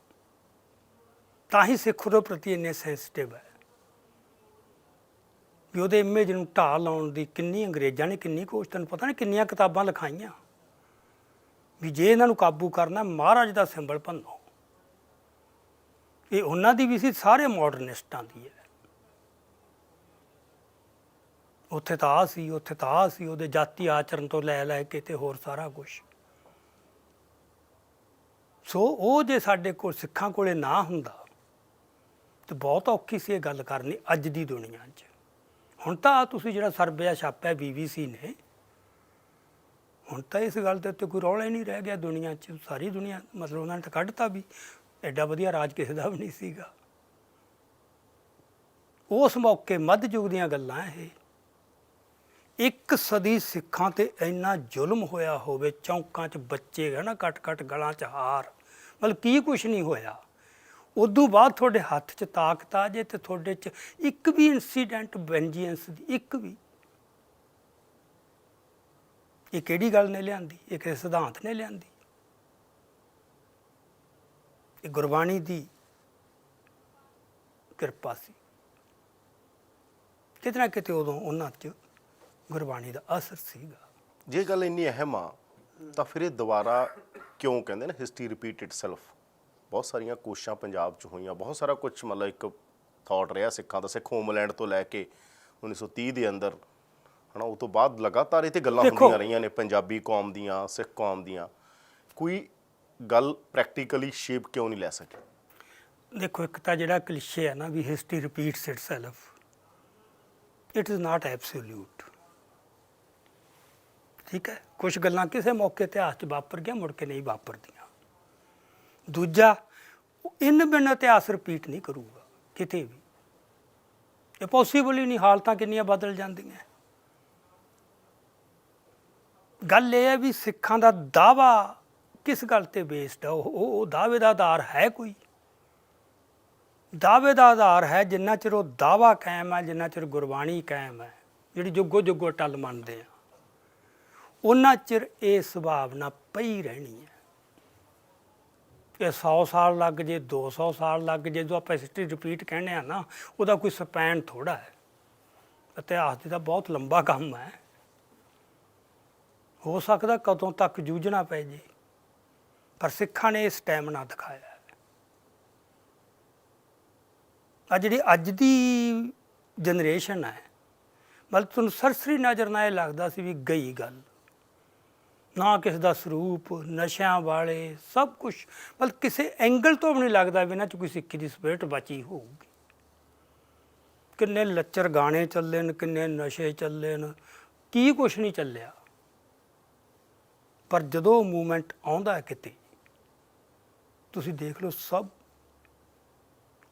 ਤਾਂ ਹੀ ਸਿੱਖ ਉਹਦੇ ਪ੍ਰਤੀ ਇੰਨੇ ਸੈਂਸਿਟਿਵ ਹੈ ਵੀ ਉਹਦੇ ਇਮੇਜ ਨੂੰ ਢਾਹ ਲਾਉਣ ਦੀ ਕਿੰਨੀ ਅੰਗਰੇਜ਼ਾਂ ਨੇ ਕਿੰਨੀ ਕੋਸ਼ਿਸ਼, ਤੈਨੂੰ ਪਤਾ ਨਹੀਂ ਕਿੰਨੀਆਂ ਕਿਤਾਬਾਂ ਲਿਖਾਈਆਂ ਵੀ ਜੇ ਇਹਨਾਂ ਨੂੰ ਕਾਬੂ ਕਰਨਾ ਮਹਾਰਾਜ ਦਾ ਸਿੰਬਲ ਭੰਨੋ। ਇਹ ਉਹਨਾਂ ਦੀ ਵੀ ਸੀ, ਸਾਰੇ ਮਾਡਰਨਿਸਟਾਂ ਦੀ ਹੈ। ਉੱਥੇ ਤਾਂ ਆ ਸੀ, ਉੱਥੇ ਤਾਂ ਆ ਸੀ, ਉਹਦੇ ਜਾਤੀ ਆਚਰਨ ਤੋਂ ਲੈ ਕੇ ਤੇ ਹੋਰ ਸਾਰਾ ਕੁਛ। ਸੋ ਉਹ ਜੇ ਸਾਡੇ ਕੋਲ ਸਿੱਖਾਂ ਕੋਲੇ ਨਾ ਹੁੰਦਾ ਤਾਂ ਬਹੁਤ ਔਖੀ ਸੀ ਇਹ ਗੱਲ ਕਰਨੀ ਅੱਜ ਦੀ ਦੁਨੀਆ 'ਚ। ਹੁਣ ਤਾਂ ਤੁਸੀਂ ਜਿਹੜਾ ਸਰਬਿਆ ਛਾਪਿਆ BBC ਨੇ, ਹੁਣ ਤਾਂ ਇਸ ਗੱਲ ਦੇ ਉੱਤੇ ਕੋਈ ਰੌਲਾ ਹੀ ਨਹੀਂ ਰਹਿ ਗਿਆ ਦੁਨੀਆ 'ਚ। ਸਾਰੀ ਦੁਨੀਆ ਮਤਲਬ ਉਹਨਾਂ ਨੇ ਤਾਂ ਕੱਢਤਾ ਵੀ ਐਡਾ ਵਧੀਆ ਰਾਜ ਕਿਸੇ ਦਾ ਵੀ ਨਹੀਂ ਸੀਗਾ। ਉਸ ਮੌਕੇ ਮੱਧ ਯੁੱਗ ਦੀਆਂ ਗੱਲਾਂ ਇਹ। ਇੱਕ ਸਦੀ ਸਿੱਖਾਂ ਤੇ ਇੰਨਾ ਜ਼ੁਲਮ ਹੋਇਆ ਹੋਵੇ, ਚੌਂਕਾਂ 'ਚ ਬੱਚੇ ਹੈ ਨਾ ਕੱਟ ਗਲਾਂ 'ਚ ਹਾਰ, ਮਤਲਬ ਕੀ ਕੁਛ ਨਹੀਂ ਹੋਇਆ। ਉਦੋਂ ਬਾਅਦ ਤੁਹਾਡੇ ਹੱਥ 'ਚ ਤਾਕਤ ਆ ਜੇ ਤੇ ਤੁਹਾਡੇ 'ਚ ਇੱਕ ਵੀ ਇੰਸੀਡੈਂਟ ਵੈਂਜੀਐਂਸ ਦੀ ਇੱਕ ਵੀ, ਇਹ ਕਿਹੜੀ ਗੱਲ ਨੇ ਲਿਆਂਦੀ? ਇਹ ਕਿਸੇ ਸਿਧਾਂਤ ਨੇ ਲਿਆਂਦੀ? ਇਹ ਗੁਰਬਾਣੀ ਦੀ ਕਿਰਪਾ ਸੀ। ਕਿਤੇ ਨਾ ਕਿਤੇ ਉਦੋਂ ਉਹਨਾਂ 'ਚ ਗੁਰਬਾਣੀ ਦਾ ਅਸਰ ਸੀਗਾ। ਜੇ ਗੱਲ ਇੰਨੀ ਅਹਿਮ ਆ ਤਾਂ ਫਿਰ ਇਹ ਦੁਬਾਰਾ ਕਿਉਂ ਕਹਿੰਦੇ ਨੇ ਹਿਸਟਰੀ ਰਿਪੀਟ ਇਟਸੈਲਫ? ਬਹੁਤ ਸਾਰੀਆਂ ਕੋਸ਼ਿਸ਼ਾਂ ਪੰਜਾਬ 'ਚ ਹੋਈਆਂ, ਬਹੁਤ ਸਾਰਾ ਕੁਛ ਮਤਲਬ ਇੱਕ ਥਾਟ ਰਿਹਾ ਸਿੱਖਾਂ ਦਾ, ਸਿੱਖ ਹੋਮਲੈਂਡ ਤੋਂ ਲੈ ਕੇ 1930 ਦੇ ਅੰਦਰ ਹੈ ਨਾ, ਉਹ ਤੋਂ ਬਾਅਦ ਲਗਾਤਾਰ ਇਹ 'ਤੇ ਗੱਲਾਂ ਹੁੰਦੀਆਂ ਰਹੀਆਂ ਨੇ ਪੰਜਾਬੀ ਕੌਮ ਦੀਆਂ, ਸਿੱਖ ਕੌਮ ਦੀਆਂ। ਕੋਈ ਗੱਲ ਪ੍ਰੈਕਟੀਕਲੀ ਸ਼ੇਪ ਕਿਉਂ ਨਹੀਂ ਲੈ ਸਕੇ? ਦੇਖੋ, ਇੱਕ ਤਾਂ ਜਿਹੜਾ ਕਲਿਸ਼ੇ ਹੈ ਨਾ ਵੀ history repeats itself, it is not absolute. ਠੀਕ ਹੈ, ਕੁਝ ਗੱਲਾਂ ਕਿਸੇ ਮੌਕੇ ਇਤਿਹਾਸ 'ਚ ਵਾਪਰ ਗਿਆ, ਮੁੜ ਕੇ ਨਹੀਂ ਵਾਪਰਦੀਆਂ। ਦੂਜਾ, ਇਨ ਬਿਨ ਇਤਿਹਾਸ ਰਿਪੀਟ ਨਹੀਂ ਕਰੂਗਾ ਕਿਤੇ ਵੀ, ਇਹ ਪੋਸੀਬਲ ਹੀ ਨਹੀਂ। ਹਾਲਤਾਂ ਕਿੰਨੀਆਂ ਬਦਲ ਜਾਂਦੀਆਂ। ਗੱਲ ਇਹ ਹੈ ਵੀ ਸਿੱਖਾਂ ਦਾ ਦਾਅਵਾ ਕਿਸ ਗੱਲ ਤੇ ਬੇਸਡ ਆ? ਉਹ ਦਾਅਵੇ ਦਾ ਆਧਾਰ ਹੈ ਕੋਈ? ਦਾਅਵੇ ਦਾ ਆਧਾਰ ਹੈ ਜਿੰਨਾ ਚਿਰ ਉਹ ਦਾਅਵਾ ਕਾਇਮ ਹੈ, ਜਿੰਨਾ ਚਿਰ ਗੁਰਬਾਣੀ ਕਾਇਮ ਹੈ, ਜਿਹੜੀ ਜੁੱਗੋ ਜੁੱਗੋ ਟੱਲ ਮੰਨਦੇ ਆ, ਉਹਨਾਂ ਚਿਰ ਇਹ ਸੁਭਾਵਨਾ ਪਈ ਰਹਿਣੀ ਹੈ। ਇਹ 100 ਸਾਲ ਲੱਗ ਜੇ, 200 ਸਾਲ ਲੱਗ ਜੇ, ਜੋ ਆਪਾਂ ਹਿਸਟਰੀ ਰਿਪੀਟ ਕਹਿੰਦੇ ਆ ਨਾ, ਉਹਦਾ ਕੋਈ ਸਪੈਨ ਥੋੜ੍ਹਾ ਹੈ। ਇਤਿਹਾਸ ਦੀ ਤਾਂ ਬਹੁਤ ਲੰਬਾ ਕੰਮ ਹੈ। ਹੋ ਸਕਦਾ ਕਦੋਂ ਤੱਕ ਜੂਝਣਾ ਪੈ ਜੇ, ਪਰ ਸਿੱਖਾਂ ਨੇ ਇਹ ਸਟੈਮਨਾ ਦਿਖਾਇਆ। ਆ ਜਿਹੜੀ ਅੱਜ ਦੀ ਜਨਰੇਸ਼ਨ ਹੈ, ਮਤਲਬ ਤੁਹਾਨੂੰ ਸਰਸਰੀ ਨਜ਼ਰ ਨਾਲ ਇਹ ਲੱਗਦਾ ਸੀ ਵੀ ਗਈ ਗੱਲ, ਨਾ ਕਿਸੇ ਦਾ ਸਰੂਪ, ਨਸ਼ਿਆਂ ਵਾਲੇ ਸਭ ਕੁਛ, ਮਤਲਬ ਕਿਸੇ ਐਂਗਲ ਤੋਂ ਵੀ ਨਹੀਂ ਲੱਗਦਾ ਵੀ ਇਹਨਾਂ 'ਚ ਕੋਈ ਸਿੱਖੀ ਦੀ ਸਪਿਰਿਟ ਬਚੀ ਹੋਊਗੀ। ਕਿੰਨੇ ਲੱਚਰ ਗਾਣੇ ਚੱਲੇ ਨੇ, ਕਿੰਨੇ ਨਸ਼ੇ ਚੱਲੇ ਨੇ, ਕੀ ਕੁਛ ਨਹੀਂ ਚੱਲਿਆ। ਪਰ ਜਦੋਂ ਮੂਵਮੈਂਟ ਆਉਂਦਾ ਹੈ ਕਿਤੇ, ਤੁਸੀਂ ਦੇਖ ਲਓ, ਸਭ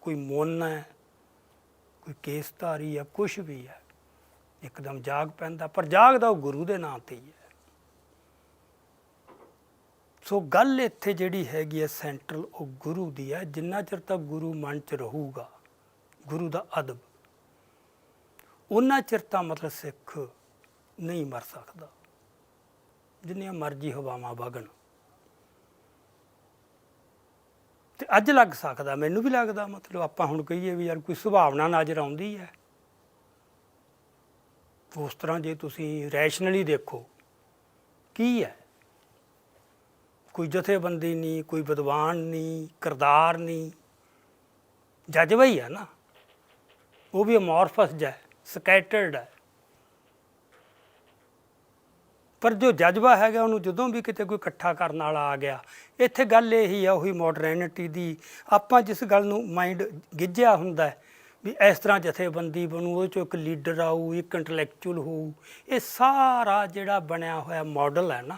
ਕੋਈ ਮੋਨਾ ਹੈ, ਕੋਈ ਕੇਸਧਾਰੀ ਹੈ, ਕੁਛ ਵੀ ਹੈ, ਇੱਕਦਮ ਜਾਗ ਪੈਂਦਾ। ਪਰ ਜਾਗਦਾ ਉਹ ਗੁਰੂ ਦੇ ਨਾਂ 'ਤੇ ਹੀ ਹੈ। ਸੋ ਗੱਲ ਇੱਥੇ ਜਿਹੜੀ ਹੈਗੀ ਹੈ ਸੈਂਟਰਲ, ਉਹ ਗੁਰੂ ਦੀ ਹੈ। ਜਿੰਨਾ ਚਿਰ ਤੱਕ ਗੁਰੂ ਮਨ 'ਚ ਰਹੂਗਾ, ਗੁਰੂ ਦਾ ਅਦਬ, ਉਹਨਾਂ ਚਿਰ ਤਾਂ ਮਤਲਬ ਸਿੱਖ ਨਹੀਂ ਮਰ ਸਕਦਾ, ਜਿੰਨੀਆਂ ਮਰਜ਼ੀ ਹਵਾਵਾਂ ਵਗਣ। ਤੇ ਅੱਜ ਲੱਗ ਸਕਦਾ, ਮੈਨੂੰ ਵੀ ਲੱਗਦਾ, ਮਤਲਬ ਆਪਾਂ ਹੁਣ ਕਹੀਏ ਵੀ ਯਾਰ ਕੋਈ ਸੁਭਾਵਨਾ ਨਜ਼ਰ ਆਉਂਦੀ ਹੈ। ਉਸ ਤਰ੍ਹਾਂ ਜੇ ਤੁਸੀਂ ਰੈਸ਼ਨਲੀ ਦੇਖੋ, ਕੀ ਹੈ? ਕੋਈ ਜਥੇਬੰਦੀ ਨਹੀਂ, ਕੋਈ ਵਿਦਵਾਨ ਨਹੀਂ, ਕਿਰਦਾਰ ਨਹੀਂ, ਜਜ਼ਬਾ ਹੀ ਹੈ ਨਾ। ਉਹ ਵੀ ਅਮੋਰਫਸ ਜਿਹਾ, ਸਕੈਟਰਡ ਹੈ। ਪਰ ਜੋ ਜਜ਼ਬਾ ਹੈਗਾ, ਉਹਨੂੰ ਜਦੋਂ ਵੀ ਕਿਤੇ ਕੋਈ ਇਕੱਠਾ ਕਰਨ ਵਾਲਾ ਆ ਗਿਆ, ਇੱਥੇ ਗੱਲ ਇਹੀ ਆ, ਉਹੀ ਮਾਡਰਨਿਟੀ ਦੀ। ਆਪਾਂ ਜਿਸ ਗੱਲ ਨੂੰ ਮਾਈਂਡ ਗਿੱਝਿਆ ਹੁੰਦਾ ਹੈ ਵੀ ਇਸ ਤਰ੍ਹਾਂ ਜਥੇਬੰਦੀ ਬਣੂ, ਉਹਦੇ 'ਚੋਂ ਇੱਕ ਲੀਡਰ ਆਊ, ਇੱਕ ਇੰਟਲੈਕਚੁਅਲ ਹੋਊ, ਇਹ ਸਾਰਾ ਜਿਹੜਾ ਬਣਿਆ ਹੋਇਆ ਮਾਡਲ ਹੈ ਨਾ,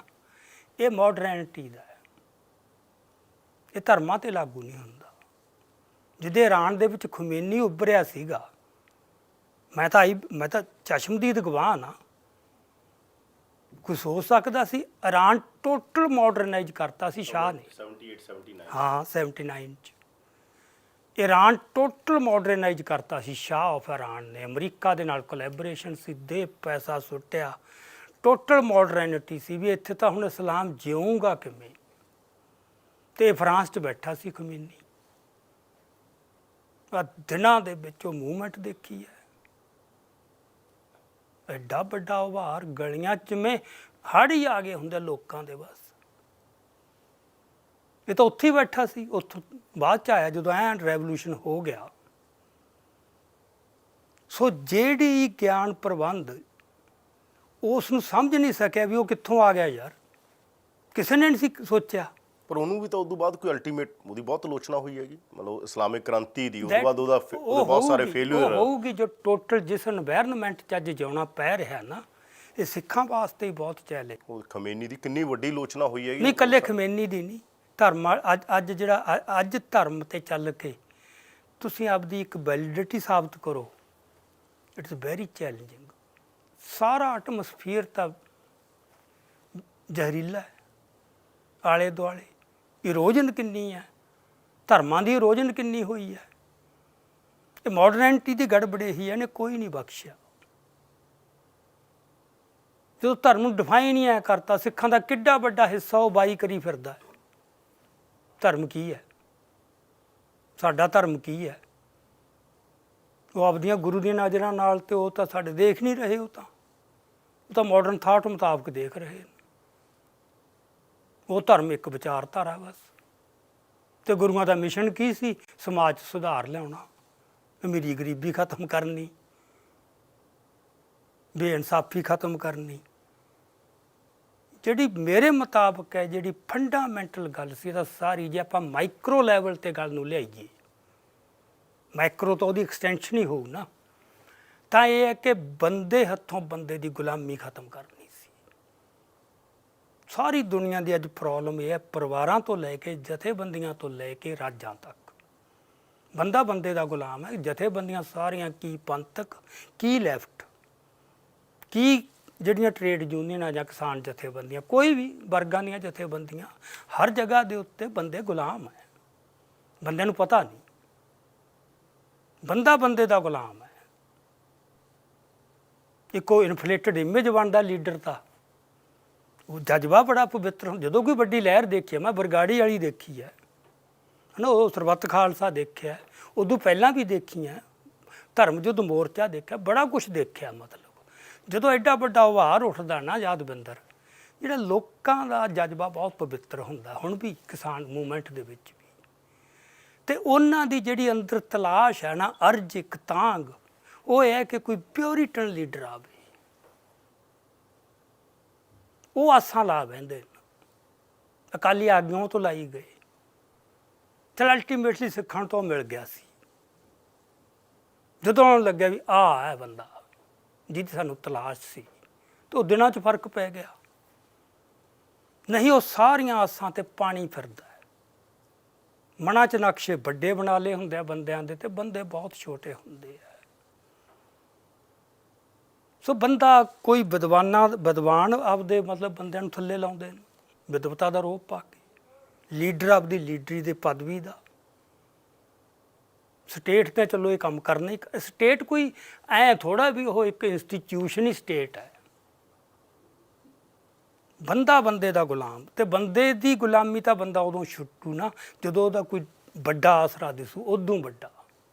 ਇਹ ਮਾਡਰਨਿਟੀ ਦਾ ਹੈ। ਇਹ ਧਰਮਾਂ 'ਤੇ ਲਾਗੂ ਨਹੀਂ ਹੁੰਦਾ। ਜਿਹਦੇ ਇਰਾਨ ਦੇ ਵਿੱਚ ਖੁਮੇਨੀ ਉੱਭਰਿਆ ਸੀਗਾ, ਮੈਂ ਤਾਂ ਚਸ਼ਮਦੀਦ ਗਵਾਹ ਨਾ। ਕੋਈ ਸੋਚ ਸਕਦਾ ਸੀ? ਇਰਾਨ ਟੋਟਲ ਮਾਡਰਨਾਈਜ਼ ਕਰਤਾ ਸੀ ਸ਼ਾਹ ਨੇ। 78-79 ਹਾਂ, 79 'ਚ ਇਰਾਨ ਟੋਟਲ ਮਾਡਰਨਾਈਜ਼ ਕਰਤਾ ਸੀ ਸ਼ਾਹ ਆਫ ਇਰਾਨ ਨੇ। ਅਮਰੀਕਾ ਦੇ ਨਾਲ ਕੋਲੈਬੋਰੇਸ਼ਨ ਸੀ, ਦੇ ਪੈਸਾ ਸੁੱਟਿਆ, ਟੋਟਲ ਮਾਡਰਨਿਟੀ ਸੀ ਵੀ ਇੱਥੇ ਤਾਂ ਹੁਣ ਇਸਲਾਮ ਜਿਊਂਗਾ ਕਿਵੇਂ। ਤੇ ਫਰਾਂਸ 'ਚ ਬੈਠਾ ਸੀ ਖਮੀਨੀ। ਦਿਨਾਂ ਦੇ ਵਿੱਚ ਉਹ ਮੂਵਮੈਂਟ ਦੇਖੀ ਹੈ, ਐਡਾ ਵੱਡਾ ਉਭਾਰ, ਗਲੀਆਂ 'ਚ ਮੈਂ ਹੜ੍ਹ ਹੀ ਆ ਗਏ ਹੁੰਦੇ ਲੋਕਾਂ ਦੇ। ਬਸ ਇਹ ਤਾਂ ਉੱਥੇ ਹੀ ਬੈਠਾ ਸੀ, ਉੱਥੋਂ ਬਾਅਦ 'ਚ ਆਇਆ ਜਦੋਂ ਐਨ ਰੈਵੋਲੂਸ਼ਨ ਹੋ ਗਿਆ। ਸੋ ਜਿਹੜੀ ਗਿਆਨ ਪ੍ਰਬੰਧ ਉਸ ਨੂੰ ਸਮਝ ਨਹੀਂ ਸਕਿਆ ਵੀ ਉਹ ਕਿੱਥੋਂ ਆ ਗਿਆ ਯਾਰ, ਕਿਸੇ ਨੇ ਨਹੀਂ ਸੀ ਸੋਚਿਆ। ਪਰ ਉਹਨੂੰ ਵੀ ਤਾਂ ਉਦੋਂ ਬਾਅਦ ਕੋਈ ਅਲਟੀਮੇਟ, ਉਹਦੀ ਬਹੁਤ ਆਲੋਚਨਾ ਹੋਈ ਹੈਗੀ, ਮਤਲਬ ਇਸਲਾਮਿਕ ਕ੍ਰਾਂਤੀ ਦੀ। ਉਸ ਤੋਂ ਬਾਅਦ ਉਹਦੇ ਬਹੁਤ ਸਾਰੇ ਫੇਲਿਅਰ ਹੋਊਗੀ। ਜੋ ਟੋਟਲ ਜਿਸ এনवायरमेंट 'ਚ ਅੱਜ ਜਿਉਣਾ ਪੈ ਰਿਹਾ ਨਾ, ਇਹ ਸਿੱਖਾਂ ਵਾਸਤੇ ਹੀ ਬਹੁਤ ਚੈਲੰਜ। ਉਹ ਖਮੇਨੀ ਦੀ ਕਿੰਨੀ ਵੱਡੀ ਆਲੋਚਨਾ ਹੋਈ ਹੈਗੀ। ਨਹੀਂ, ਇਕੱਲੇ ਖਮੇਨੀ ਦੀ ਨਹੀਂ, ਧਰਮ ਅੱਜ ਜਿਹੜਾ ਅੱਜ ਧਰਮ 'ਤੇ ਚੱਲ ਕੇ ਤੁਸੀਂ ਆਪਦੀ ਇੱਕ ਵੈਲਿਡਿਟੀ ਸਾਬਤ ਕਰੋ, ਇਟਸ ਵੈਰੀ ਚੈਲੰਜਿੰਗ। ਸਾਰਾ ਐਟਮੋਸਫੀਅਰ ਤਾਂ ਜ਼ਹਿਰੀਲਾ ਹੈ, ਆਲੇ ਦੁਆਲੇ ਇਰੋਜਨ ਕਿੰਨੀ ਹੈ, ਧਰਮਾਂ ਦੀ ਇਰੋਜਨ ਕਿੰਨੀ ਹੋਈ ਹੈ। ਇਹ ਮਾਡਰਨਿਟੀ ਦੀ ਗੜਬੜੇ ਹੀ ਇਹਨੇ ਕੋਈ ਨਹੀਂ ਬਖਸ਼ਿਆ। ਜਦੋਂ ਧਰਮ ਨੂੰ ਡਿਫਾਈਨ ਹੀ ਐ ਕਰਤਾ, ਸਿੱਖਾਂ ਦਾ ਕਿੱਡਾ ਵੱਡਾ ਹਿੱਸਾ ਉਹ ਬਾਈ ਕਰੀ ਫਿਰਦਾ। ਧਰਮ ਕੀ ਹੈ? ਸਾਡਾ ਧਰਮ ਕੀ ਹੈ? ਉਹ ਆਪਦੀਆਂ ਗੁਰੂ ਦੀਆਂ ਨਜ਼ਰਾਂ ਨਾਲ, ਤੇ ਉਹ ਤਾਂ ਸਾਡੇ ਦੇਖ ਨਹੀਂ ਰਹੇ। ਉਹ ਤਾਂ ਮਾਡਰਨ ਥਾਟ ਮੁਤਾਬਕ ਦੇਖ ਰਹੇ ਨੇ। ਉਹ ਧਰਮ ਇੱਕ ਵਿਚਾਰਧਾਰਾ ਬਸ। ਤੇ ਗੁਰੂਆਂ ਦਾ ਮਿਸ਼ਨ ਕੀ ਸੀ? ਸਮਾਜ 'ਚ ਸੁਧਾਰ ਲਿਆਉਣਾ, ਅਮੀਰੀ ਗਰੀਬੀ ਖਤਮ ਕਰਨੀ, ਬੇਇਨਸਾਫੀ ਖਤਮ ਕਰਨੀ। ਜਿਹੜੀ ਮੇਰੇ ਮੁਤਾਬਕ ਹੈ, ਜਿਹੜੀ ਫੰਡਾਮੈਂਟਲ ਗੱਲ ਸੀ ਤਾਂ ਸਾਰੀ, ਜੇ ਆਪਾਂ ਮਾਈਕਰੋ ਲੈਵਲ 'ਤੇ ਗੱਲ ਨੂੰ ਲਿਆਈਏ, ਮਾਈਕਰੋ ਤਾਂ ਉਹਦੀ ਐਕਸਟੈਂਸ਼ਨ ਹੀ ਹੋਊ ਨਾ। ਤਾਂ ਇਹ ਹੈ ਕਿ ਬੰਦੇ ਹੱਥੋਂ ਬੰਦੇ ਦੀ ਗੁਲਾਮੀ ਖਤਮ ਕਰਨੀ ਸੀ। ਸਾਰੀ ਦੁਨੀਆ ਦੀ ਅੱਜ ਪ੍ਰੋਬਲਮ ਇਹ ਹੈ, ਪਰਿਵਾਰਾਂ ਤੋਂ ਲੈ ਕੇ ਜਥੇਬੰਦੀਆਂ ਤੋਂ ਲੈ ਕੇ ਰਾਜਾਂ ਤੱਕ ਬੰਦਾ ਬੰਦੇ ਦਾ ਗੁਲਾਮ ਹੈ। ਜਥੇਬੰਦੀਆਂ ਸਾਰੀਆਂ, ਕੀ ਪੰਥਕ, ਕੀ ਲੈਫਟ, ਕੀ ਜਿਹੜੀਆਂ ਟ੍ਰੇਡ ਯੂਨੀਅਨਾਂ ਜਾਂ ਕਿਸਾਨ ਜਥੇਬੰਦੀਆਂ, ਕੋਈ ਵੀ ਵਰਗਾਂ ਦੀਆਂ ਜਥੇਬੰਦੀਆਂ, ਹਰ ਜਗ੍ਹਾ ਦੇ ਉੱਤੇ ਬੰਦੇ ਗੁਲਾਮ ਹੈ। ਬੰਦੇ ਨੂੰ ਪਤਾ ਨਹੀਂ, ਬੰਦਾ ਬੰਦੇ ਦਾ ਗੁਲਾਮ ਹੈ। ਇੱਕੋ ਇਨਫਲੇਟਡ ਇਮੇਜ ਬਣਦਾ ਲੀਡਰ ਦਾ। ਉਹ ਜਜ਼ਬਾ ਬੜਾ ਪਵਿੱਤਰ ਹੁੰਦਾ। ਜਦੋਂ ਕੋਈ ਵੱਡੀ ਲਹਿਰ ਦੇਖੀ ਹੈ, ਮੈਂ ਬਰਗਾੜੀ ਵਾਲੀ ਦੇਖੀ ਹੈ ਨਾ, ਉਹ ਸਰਬੱਤ ਖਾਲਸਾ ਦੇਖਿਆ, ਉਦੋਂ ਪਹਿਲਾਂ ਵੀ ਦੇਖੀਆਂ, ਧਰਮ ਯੁੱਧ ਮੋਰਚਾ ਦੇਖਿਆ, ਬੜਾ ਕੁਝ ਦੇਖਿਆ। ਮਤਲਬ ਜਦੋਂ ਐਡਾ ਵੱਡਾ ਉਭਾਰ ਉੱਠਦਾ ਨਾ ਯਾਦਵਿੰਦਰ, ਜਿਹੜਾ ਲੋਕਾਂ ਦਾ ਜਜ਼ਬਾ ਬਹੁਤ ਪਵਿੱਤਰ ਹੁੰਦਾ, ਹੁਣ ਵੀ ਕਿਸਾਨ ਮੂਵਮੈਂਟ ਦੇ ਵਿੱਚ ਵੀ। ਅਤੇ ਉਹਨਾਂ ਦੀ ਜਿਹੜੀ ਅੰਦਰ ਤਲਾਸ਼ ਹੈ ਨਾ, ਅਰਜ਼ ਇੱਕ ਤਾਂਘ, ਉਹ ਇਹ ਹੈ ਕਿ ਕੋਈ ਪਿਓਰੀਟਨ ਲੀਡਰ ਆਵੇ। ਉਹ ਆਸਾਂ ਲਾ ਬਹਿੰਦੇ ਨੇ। ਅਕਾਲੀ ਆਗੂਆਂ ਤੋਂ ਲਾਈ ਗਏ, ਚਲ ਅਲਟੀਮੇਟਲੀ ਸਿੱਖਣ ਤੋਂ ਮਿਲ ਗਿਆ ਸੀ। ਜਦੋਂ ਉਹਨੂੰ ਲੱਗਿਆ ਵੀ ਆਹ ਹੈ ਬੰਦਾ ਜਿਹਦੀ ਸਾਨੂੰ ਤਲਾਸ਼ ਸੀ, ਤਾਂ ਉਹ ਦਿਨਾਂ 'ਚ ਫਰਕ ਪੈ ਗਿਆ। ਨਹੀਂ, ਉਹ ਸਾਰੀਆਂ ਆਸਾਂ 'ਤੇ ਪਾਣੀ ਫਿਰਦਾ ਹੈ। ਮਨਾਂ 'ਚ ਨਕਸ਼ੇ ਵੱਡੇ ਬਣਾ ਲਏ ਹੁੰਦੇ ਆ ਬੰਦਿਆਂ ਦੇ, ਅਤੇ ਬੰਦੇ ਬਹੁਤ ਛੋਟੇ ਹੁੰਦੇ ਆ। ਸੋ ਬੰਦਾ ਕੋਈ ਵਿਦਵਾਨ ਆਪਦੇ ਮਤਲਬ ਬੰਦਿਆਂ ਨੂੰ ਥੱਲੇ ਲਾਉਂਦੇ ਨੇ, ਵਿਦਵਤਾ ਦਾ ਰੋਪ ਪਾ ਕੇ। ਲੀਡਰ ਆਪਦੀ ਲੀਡਰੀ ਦੇ ਪਦਵੀ ਦਾ। ਸਟੇਟ ਤੇ ਚਲੋ ਇਹ ਕੰਮ ਕਰਨਾ ਹੀ, ਸਟੇਟ ਕੋਈ ਐਂ ਥੋੜ੍ਹਾ ਵੀ ਉਹ ਇੱਕ ਇੰਸਟੀਟਿਊਸ਼ਨ ਹੀ ਸਟੇਟ ਹੈ। ਬੰਦਾ ਬੰਦੇ ਦਾ ਗੁਲਾਮ, ਅਤੇ ਬੰਦੇ ਦੀ ਗੁਲਾਮੀ ਤਾਂ ਬੰਦਾ ਉਦੋਂ ਛੁੱਟੂ ਨਾ ਜਦੋਂ ਉਹਦਾ ਕੋਈ ਵੱਡਾ ਆਸਰਾ ਦਿਸੂ, ਉਦੋਂ ਵੱਡਾ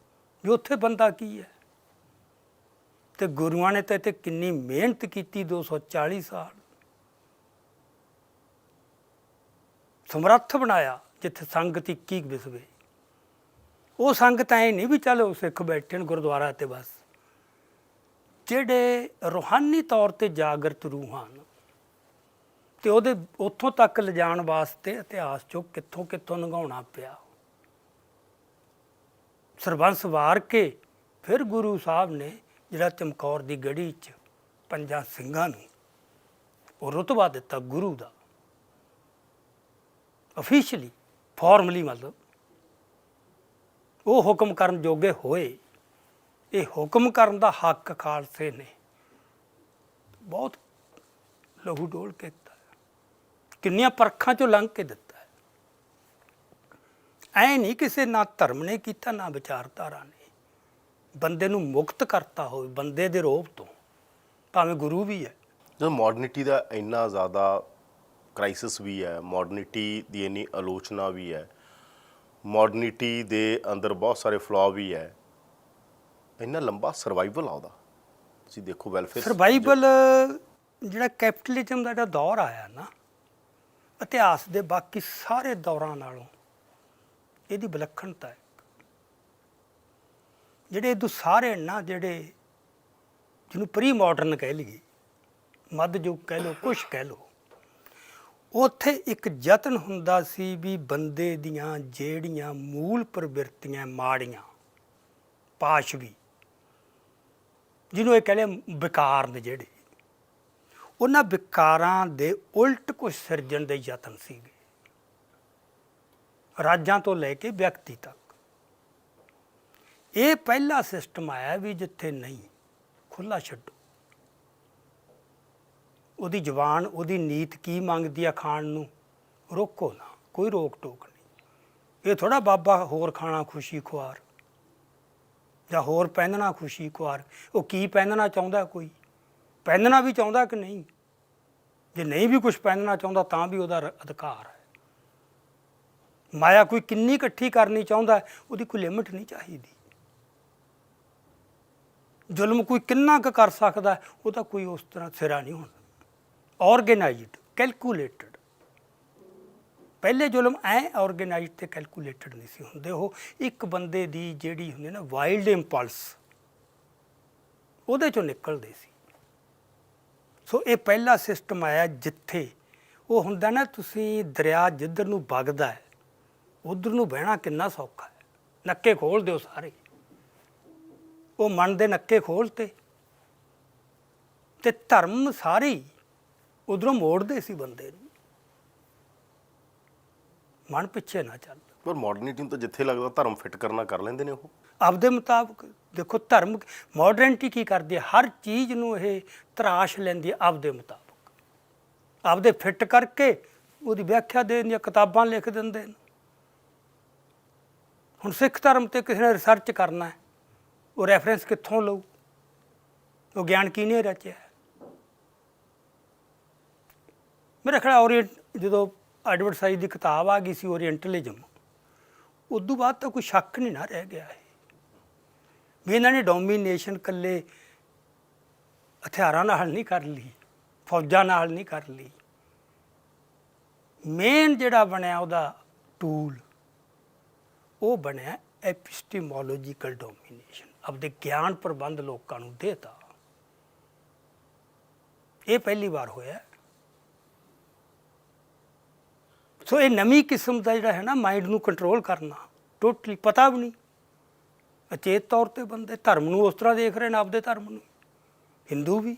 ਵੀ ਉੱਥੇ ਬੰਦਾ ਕੀ ਹੈ। ਅਤੇ ਗੁਰੂਆਂ ਨੇ ਤਾਂ ਇੱਥੇ ਕਿੰਨੀ ਮਿਹਨਤ ਕੀਤੀ, 240 ਸਾਲ ਸਮਰੱਥ ਬਣਾਇਆ, ਜਿੱਥੇ ਸੰਗਤ 21 ਵਿਸਵੇ। ਉਹ ਸੰਗਤ ਐਂ ਨਹੀਂ ਵੀ ਚਲੋ ਸਿੱਖ ਬੈਠੇ ਨੇ ਗੁਰਦੁਆਰਾ 'ਤੇ ਬਸ। ਜਿਹੜੇ ਰੂਹਾਨੀ ਤੌਰ 'ਤੇ ਜਾਗਰਤ ਰੂਹ ਹਨ, ਅਤੇ ਉਹਦੇ ਉੱਥੋਂ ਤੱਕ ਲਿਜਾਣ ਵਾਸਤੇ ਇਤਿਹਾਸ 'ਚੋਂ ਕਿੱਥੋਂ ਕਿੱਥੋਂ ਲੰਘਾਉਣਾ ਪਿਆ। ਸਰਬੰਸ ਵਾਰ ਕੇ ਫਿਰ ਗੁਰੂ ਸਾਹਿਬ ਨੇ ਜਿਹੜਾ ਚਮਕੌਰ ਦੀ ਗੜੀ 'ਚ 5 ਸਿੰਘਾਂ ਨੂੰ ਉਹ ਰੁਤਬਾ ਦਿੱਤਾ ਗੁਰੂ ਦਾ, ਅਫੀਸ਼ਲੀ, ਫਾਰਮਲੀ, ਮਤਲਬ ਉਹ ਹੁਕਮ ਕਰਨ ਜੋਗੇ ਹੋਏ। ਇਹ ਹੁਕਮ ਕਰਨ ਦਾ ਹੱਕ ਖਾਲਸੇ ਨੇ ਬਹੁਤ ਲਹੂ ਡੋਲ ਕੇ ਦਿੱਤਾ, ਕਿੰਨੀਆਂ ਪਰਖਾਂ 'ਚੋਂ ਲੰਘ ਕੇ ਦਿੱਤਾ। ਐਂ ਨਹੀਂ ਕਿਸੇ ਨਾ ਧਰਮ ਨੇ ਕੀਤਾ, ਨਾ ਵਿਚਾਰਧਾਰਾ ਨੇ। ਬੰਦੇ ਨੂੰ ਮੁਕਤ ਕਰਤਾ ਹੋਵੇ ਬੰਦੇ ਦੇ ਰੋਪ ਤੋਂ, ਭਾਵੇਂ ਗੁਰੂ ਵੀ ਹੈ। ਜਦੋਂ ਮਾਡਰਨਿਟੀ ਦਾ ਇੰਨਾ ਜ਼ਿਆਦਾ ਕ੍ਰਾਈਸਿਸ ਵੀ ਹੈ, ਮਾਡਰਨਿਟੀ ਦੀ ਇੰਨੀ ਆਲੋਚਨਾ ਵੀ ਹੈ, ਮਾਡਰਨਿਟੀ ਦੇ ਅੰਦਰ ਬਹੁਤ ਸਾਰੇ ਫਲॉ ਵੀ ਹੈ, ਇੰਨਾ ਲੰਬਾ ਸਰਵਾਈਵਲ ਆਉਂਦਾ। ਤੁਸੀਂ ਦੇਖੋ ਵੈਲਫੇਅਰ ਸਰਵਾਈਵਲ, ਜਿਹੜਾ ਕੈਪੀਟਲਿਜ਼ਮ ਦਾ ਜਿਹੜਾ ਦੌਰ ਆਇਆ ਨਾ, ਇਤਿਹਾਸ ਦੇ ਬਾਕੀ ਸਾਰੇ ਦੌਰਾਂ ਨਾਲੋਂ ਇਹਦੀ ਵਿਲੱਖਣਤਾ ਹੈ। ਜਿਹੜੇ ਇਹਦੋਂ ਸਾਰੇ ਨਾ, ਜਿਹੜੇ ਜਿਹਨੂੰ ਪ੍ਰੀ ਮਾਡਰਨ ਕਹਿ ਲਈਏ, ਮੱਧ ਯੁੱਗ ਕਹਿ ਲਓ, ਕੁਛ ਕਹਿ ਲਓ, ਉੱਥੇ ਇੱਕ ਯਤਨ ਹੁੰਦਾ ਸੀ ਵੀ ਬੰਦੇ ਦੀਆਂ ਜਿਹੜੀਆਂ ਮੂਲ ਪ੍ਰਵਿਰਤੀਆਂ ਮਾੜੀਆਂ, ਪਾਸ਼ਵੀ, ਜਿਹਨੂੰ ਇਹ ਕਹਿ ਲਿਆ ਵਿਕਾਰ ਨੇ, ਜਿਹੜੇ ਉਹਨਾਂ ਵਿਕਾਰਾਂ ਦੇ ਉਲਟ ਕੁਛ ਸਿਰਜਣ ਦੇ ਯਤਨ ਸੀਗੇ, ਰਾਜਾਂ ਤੋਂ ਲੈ ਕੇ ਵਿਅਕਤੀ ਤੱਕ। ਇਹ ਪਹਿਲਾ ਸਿਸਟਮ ਆਇਆ ਵੀ ਜਿੱਥੇ ਨਹੀਂ, ਖੁੱਲ੍ਹਾ ਛੱਡੋ। ਉਹਦੀ ਜ਼ੁਬਾਨ, ਉਹਦੀ ਨੀਤ ਕੀ ਮੰਗਦੀ ਆ ਖਾਣ ਨੂੰ, ਰੋਕੋ ਨਾ, ਕੋਈ ਰੋਕ ਟੋਕ ਨਹੀਂ। ਇਹ ਥੋੜ੍ਹਾ ਬਾਬਾ ਹੋਰ ਖਾਣਾ ਖੁਸ਼ੀ ਖੁਆਰ, ਜਾਂ ਹੋਰ ਪਹਿਨਣਾ ਖੁਸ਼ੀ ਖੁਆਰ। ਉਹ ਕੀ ਪਹਿਨਣਾ ਚਾਹੁੰਦਾ, ਕੋਈ ਪਹਿਨਣਾ ਵੀ ਚਾਹੁੰਦਾ ਕਿ ਨਹੀਂ? ਜੇ ਨਹੀਂ ਵੀ ਕੁਛ ਪਹਿਨਣਾ ਚਾਹੁੰਦਾ ਤਾਂ ਵੀ ਉਹਦਾ ਅਧਿਕਾਰ ਹੈ। ਮਾਇਆ ਕੋਈ ਕਿੰਨੀ ਇਕੱਠੀ ਕਰਨੀ ਚਾਹੁੰਦਾ, ਉਹਦੀ ਕੋਈ ਲਿਮਿਟ ਨਹੀਂ ਚਾਹੀਦੀ। ਜ਼ੁਲਮ ਕੋਈ ਕਿੰਨਾ ਕੁ ਕਰ ਸਕਦਾ, ਉਹਦਾ ਕੋਈ ਉਸ ਤਰ੍ਹਾਂ ਸਿਰਾ ਨਹੀਂ ਹੁੰਦਾ। Organised, calculated. ਪਹਿਲੇ ਜ਼ੁਲਮ ਐ ਆਰਗੇਨਾਈਜ਼ਡ ਅਤੇ ਕੈਲਕੂਲੇਟਡ ਨਹੀਂ ਸੀ ਹੁੰਦੇ। ਉਹ ਇੱਕ ਬੰਦੇ ਦੀ ਜਿਹੜੀ ਹੁੰਦੀ ਨਾ ਵਾਈਲਡ ਇੰਪਲਸ, ਉਹਦੇ 'ਚੋਂ ਨਿਕਲਦੇ ਸੀ। ਸੋ ਇਹ ਪਹਿਲਾ ਸਿਸਟਮ ਆਇਆ ਜਿੱਥੇ ਉਹ ਹੁੰਦਾ ਨਾ, ਤੁਸੀਂ ਦਰਿਆ ਜਿੱਧਰ ਨੂੰ ਵਗਦਾ ਹੈ ਉੱਧਰ ਨੂੰ ਬਹਿਣਾ ਕਿੰਨਾ ਸੌਖਾ ਹੈ, ਨੱਕੇ ਖੋਲ੍ਹ ਦਿਓ ਸਾਰੇ, ਉਹ ਮਨ ਦੇ ਨੱਕੇ ਖੋਲ੍ਹਤੇ ਤੇ ਧਰਮ ਸਾਰੇ ਉਧਰੋਂ ਮੋੜਦੇ ਸੀ ਬੰਦੇ ਨੂੰ, ਮਨ ਪਿੱਛੇ ਨਾ ਚੱਲ। ਪਰ ਮਾਡਰਨਿਟੀ ਨੂੰ ਤਾਂ ਜਿੱਥੇ ਲੱਗਦਾ ਧਰਮ ਫਿੱਟ ਕਰਨਾ ਕਰ ਲੈਂਦੇ ਨੇ ਉਹ। ਆਪਦੇ ਮੁਤਾਬਕ ਦੇਖੋ ਧਰਮ ਮਾਡਰਨਿਟੀ ਕੀ ਕਰਦੀ ਹੈ, ਹਰ ਚੀਜ਼ ਨੂੰ ਇਹ ਤਰਾਸ਼ ਲੈਂਦੀ ਹੈ ਆਪਦੇ ਮੁਤਾਬਕ, ਆਪਦੇ ਫਿੱਟ ਕਰਕੇ ਉਹਦੀ ਵਿਆਖਿਆ ਦੇਣ ਦੀਆਂ ਕਿਤਾਬਾਂ ਲਿਖ ਦਿੰਦੇ ਨੇ। ਹੁਣ ਸਿੱਖ ਧਰਮ ਤੇ ਕਿਸੇ ਨੇ ਰਿਸਰਚ ਕਰਨਾ ਹੈ, ਉਹ ਰੈਫਰੈਂਸ ਕਿੱਥੋਂ ਲਊ? ਉਹ ਗਿਆਨ ਕਿਹਨੇ ਰਚਿਆ? ਮੇਰਾ ਖਿਆਲ ਓਰੀਐਂਟ ਜਦੋਂ ਐਡਵਰਟਾਈਜ਼ ਦੀ ਕਿਤਾਬ ਆ ਗਈ ਸੀ ਓਰੀਐਂਟਲਿਜ਼ਮ, ਉਦੋਂ ਬਾਅਦ ਤਾਂ ਕੋਈ ਸ਼ੱਕ ਨਹੀਂ ਨਾ ਰਹਿ ਗਿਆ ਹੈ ਵੀ ਇਹਨਾਂ ਨੇ ਡੋਮੀਨੇਸ਼ਨ ਇਕੱਲੇ ਹਥਿਆਰਾਂ ਨਾਲ ਨਹੀਂ ਕਰ ਲਈ, ਫੌਜਾਂ ਨਾਲ ਨਹੀਂ ਕਰ ਲਈ। ਮੇਨ ਜਿਹੜਾ ਬਣਿਆ ਉਹਦਾ ਟੂਲ, ਉਹ ਬਣਿਆ ਐਪਿਸਟੀਮੋਲੋਜੀਕਲ ਡੋਮੀਨੇਸ਼ਨ, ਆਪਦੇ ਗਿਆਨ ਪ੍ਰਬੰਧ ਲੋਕਾਂ ਨੂੰ ਦੇਤਾ। ਇਹ ਪਹਿਲੀ ਵਾਰ ਹੋਇਆ। ਸੋ ਇਹ ਨਵੀਂ ਕਿਸਮ ਦਾ ਜਿਹੜਾ ਹੈ ਨਾ ਮਾਈਂਡ ਨੂੰ ਕੰਟਰੋਲ ਕਰਨਾ, ਟੋਟਲੀ ਪਤਾ ਵੀ ਨਹੀਂ, ਅਚੇਤ ਤੌਰ ਤੇ ਬੰਦੇ ਧਰਮ ਨੂੰ ਉਸ ਤਰ੍ਹਾਂ ਦੇਖ ਰਹੇ ਨੇ, ਆਪਦੇ ਧਰਮ ਨੂੰ, ਹਿੰਦੂ ਵੀ।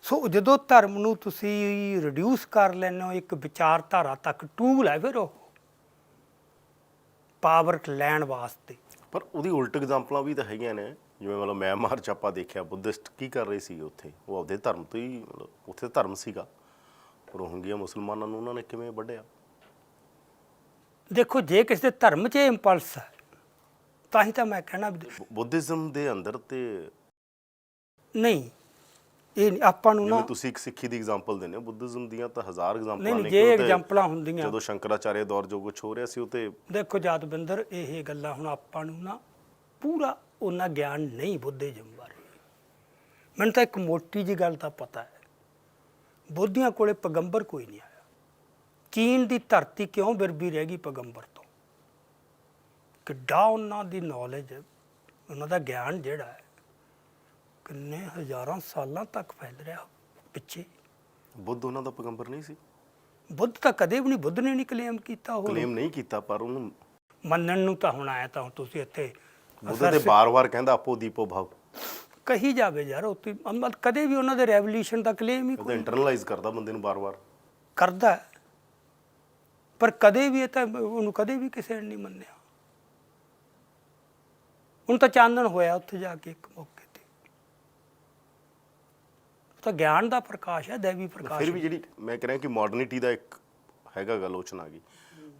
ਸੋ ਜਦੋਂ ਧਰਮ ਨੂੰ ਤੁਸੀਂ ਰਿਡਿਊਸ ਕਰ ਲੈਂਦੇ ਹੋ ਇੱਕ ਵਿਚਾਰਧਾਰਾ ਤੱਕ, ਟੂਲ ਹੈ ਫਿਰ ਉਹ ਪਾਵਰ ਲੈਣ ਵਾਸਤੇ। ਪਰ ਉਹਦੀ ਉਲਟ ਐਗਜ਼ਾਮਪਲਾਂ ਵੀ ਤਾਂ ਹੈਗੀਆਂ ਨੇ, ਜਿਵੇਂ ਮਤਲਬ ਮਿਆਂਮਾਰ 'ਚ ਆਪਾਂ ਦੇਖਿਆ ਬੁੱਧਿਸਟ ਕੀ ਕਰ ਰਹੇ ਸੀ ਉੱਥੇ, ਉਹ ਆਪਦੇ ਧਰਮ ਤੋਂ ਹੀ, ਮਤਲਬ ਉੱਥੇ ਧਰਮ ਸੀਗਾ, ਰੋਹਿੰਗਿਆ ਮੁਸਲਮਾਨਾਂ ਨੂੰ ਉਹਨਾਂ ਨੇ ਕਿਵੇਂ ਵੱਢਿਆ। ਦੇਖੋ ਜੇ ਕਿਸੇ ਦੇ ਧਰਮ 'ਚ ਇਹ ਇੰਪਲਸ ਹੈ ਤਾਂ ਹੀ ਤਾਂ ਮੈਂ ਕਹਿਣਾ ਬੁੱਧਿਜ਼ਮ ਦੇ ਅੰਦਰ ਤੇ ਨਹੀਂ, ਇਹ ਨਹੀਂ ਆਪਾਂ ਨੂੰ ਨਾ, ਜਿਵੇਂ ਤੁਸੀਂ ਇੱਕ ਸਿੱਖੀ ਦੀ ਐਗਜ਼ਾਮਪਲ ਦਿੰਦੇ ਹੋ, ਬੁੱਧਿਜ਼ਮ ਦੀਆਂ ਤਾਂ ਹਜ਼ਾਰ ਐਗਜ਼ਾਮਪਲਾਂ ਨਹੀਂ ਨੇ। ਜੇ ਐਗਜ਼ਾਮਪਲਾਂ ਹੁੰਦੀਆਂ, ਜਦੋਂ ਸ਼ੰਕਰਾਚਾਰਿਆ ਦੌਰ ਜੋ ਕੁਛ ਹੋ ਰਿਹਾ ਸੀ ਉਹ ਤੇ ਦੇਖੋ ਯਾਦਵਿੰਦਰ, ਇਹ ਗੱਲਾਂ ਹੁਣ ਆਪਾਂ ਨੂੰ ਨਾ ਪੂਰਾ ਉਹਨਾਂ ਗਿਆਨ ਨਹੀਂ ਬੁੱਧਿਜ਼ਮ ਬਾਰੇ। ਮੈਨੂੰ ਤਾਂ ਇੱਕ ਮੋਟੀ ਜਿਹੀ ਗੱਲ ਤਾਂ ਪਤਾ ਹੈ, ਬੋਧੀਆਂ ਕੋਲੇ ਪੈਗੰਬਰ ਕੋਈ ਨਹੀਂ ਆਇਆ। ਚੀਨ ਦੀ ਧਰਤੀ ਕਿਉਂ ਬਿਰਬੀ ਰਹਿ ਗਈ ਪੈਗੰਬਰ ਤੋਂ? ਕਿੱਡਾ ਉਹਨਾਂ ਦੀ ਨੌਲੇਜ, ਉਹਨਾਂ ਦਾ ਗਿਆਨ ਜਿਹੜਾ ਹੈ ਕਿੰਨੇ ਹਜ਼ਾਰਾਂ ਸਾਲਾਂ ਤੱਕ ਫੈਲ ਰਿਹਾ ਪਿੱਛੇ। ਬੁੱਧ ਉਹਨਾਂ ਦਾ ਪੈਗੰਬਰ ਨਹੀਂ ਸੀ? ਬੁੱਧ ਤਾਂ ਕਦੇ ਵੀ ਨਹੀਂ, ਬੁੱਧ ਨੇ ਨਹੀਂ ਕਲੇਮ ਕੀਤਾ। ਉਹ ਕਲੇਮ ਨਹੀਂ ਕੀਤਾ, ਪਰ ਉਹਨੂੰ ਮੰਨਣ ਨੂੰ ਤਾਂ ਹੁਣ ਆਇਆ। ਤਾਂ ਹੁਣ ਤੁਸੀਂ ਇੱਥੇ ਬੁੱਧ ਤੇ ਬਾਰ-ਬਾਰ ਕਹਿੰਦਾ ਆਪੋ ਦੀਪੋ ਭਾਵ ਕਹੀ ਜਾਵੇ ਯਾਰ, ਉੱਥੇ ਕਦੇ ਵੀ ਉਹਨਾਂ ਦੇ ਰੈਵੋਲੂਸ਼ਨ ਦਾ ਕਲੇਮ ਹੀ ਉਹ ਇੰਟਰਨਲਾਈਜ਼ ਕਰਦਾ ਬੰਦੇ ਨੂੰ ਬਾਰ-ਬਾਰ ਕਰਦਾ ਹੈ, ਪਰ ਕਦੇ ਵੀ ਇਹ ਤਾਂ ਉਹਨੂੰ ਕਦੇ ਵੀ ਕਿਸੇ ਨੇ ਨਹੀਂ ਮੰਨਿਆ। ਹੁਣ ਤਾਂ ਚਾਨਣ ਹੋਇਆ ਉੱਥੇ ਜਾ ਕੇ ਇੱਕ ਮੌਕੇ ਤੇ, ਤਾਂ ਗਿਆਨ ਦਾ ਪ੍ਰਕਾਸ਼ ਹੈ, ਦੇਵੀ ਪ੍ਰਕਾਸ਼। ਫਿਰ ਵੀ ਜਿਹੜੀ ਮੈਂ ਕਹਿ ਰਿਹਾ ਕਿ ਮਾਡਰਨਿਟੀ ਦਾ ਇੱਕ ਹੈਗਾ ਗਾ ਲੋਚਨਾ ਆ ਗਈ,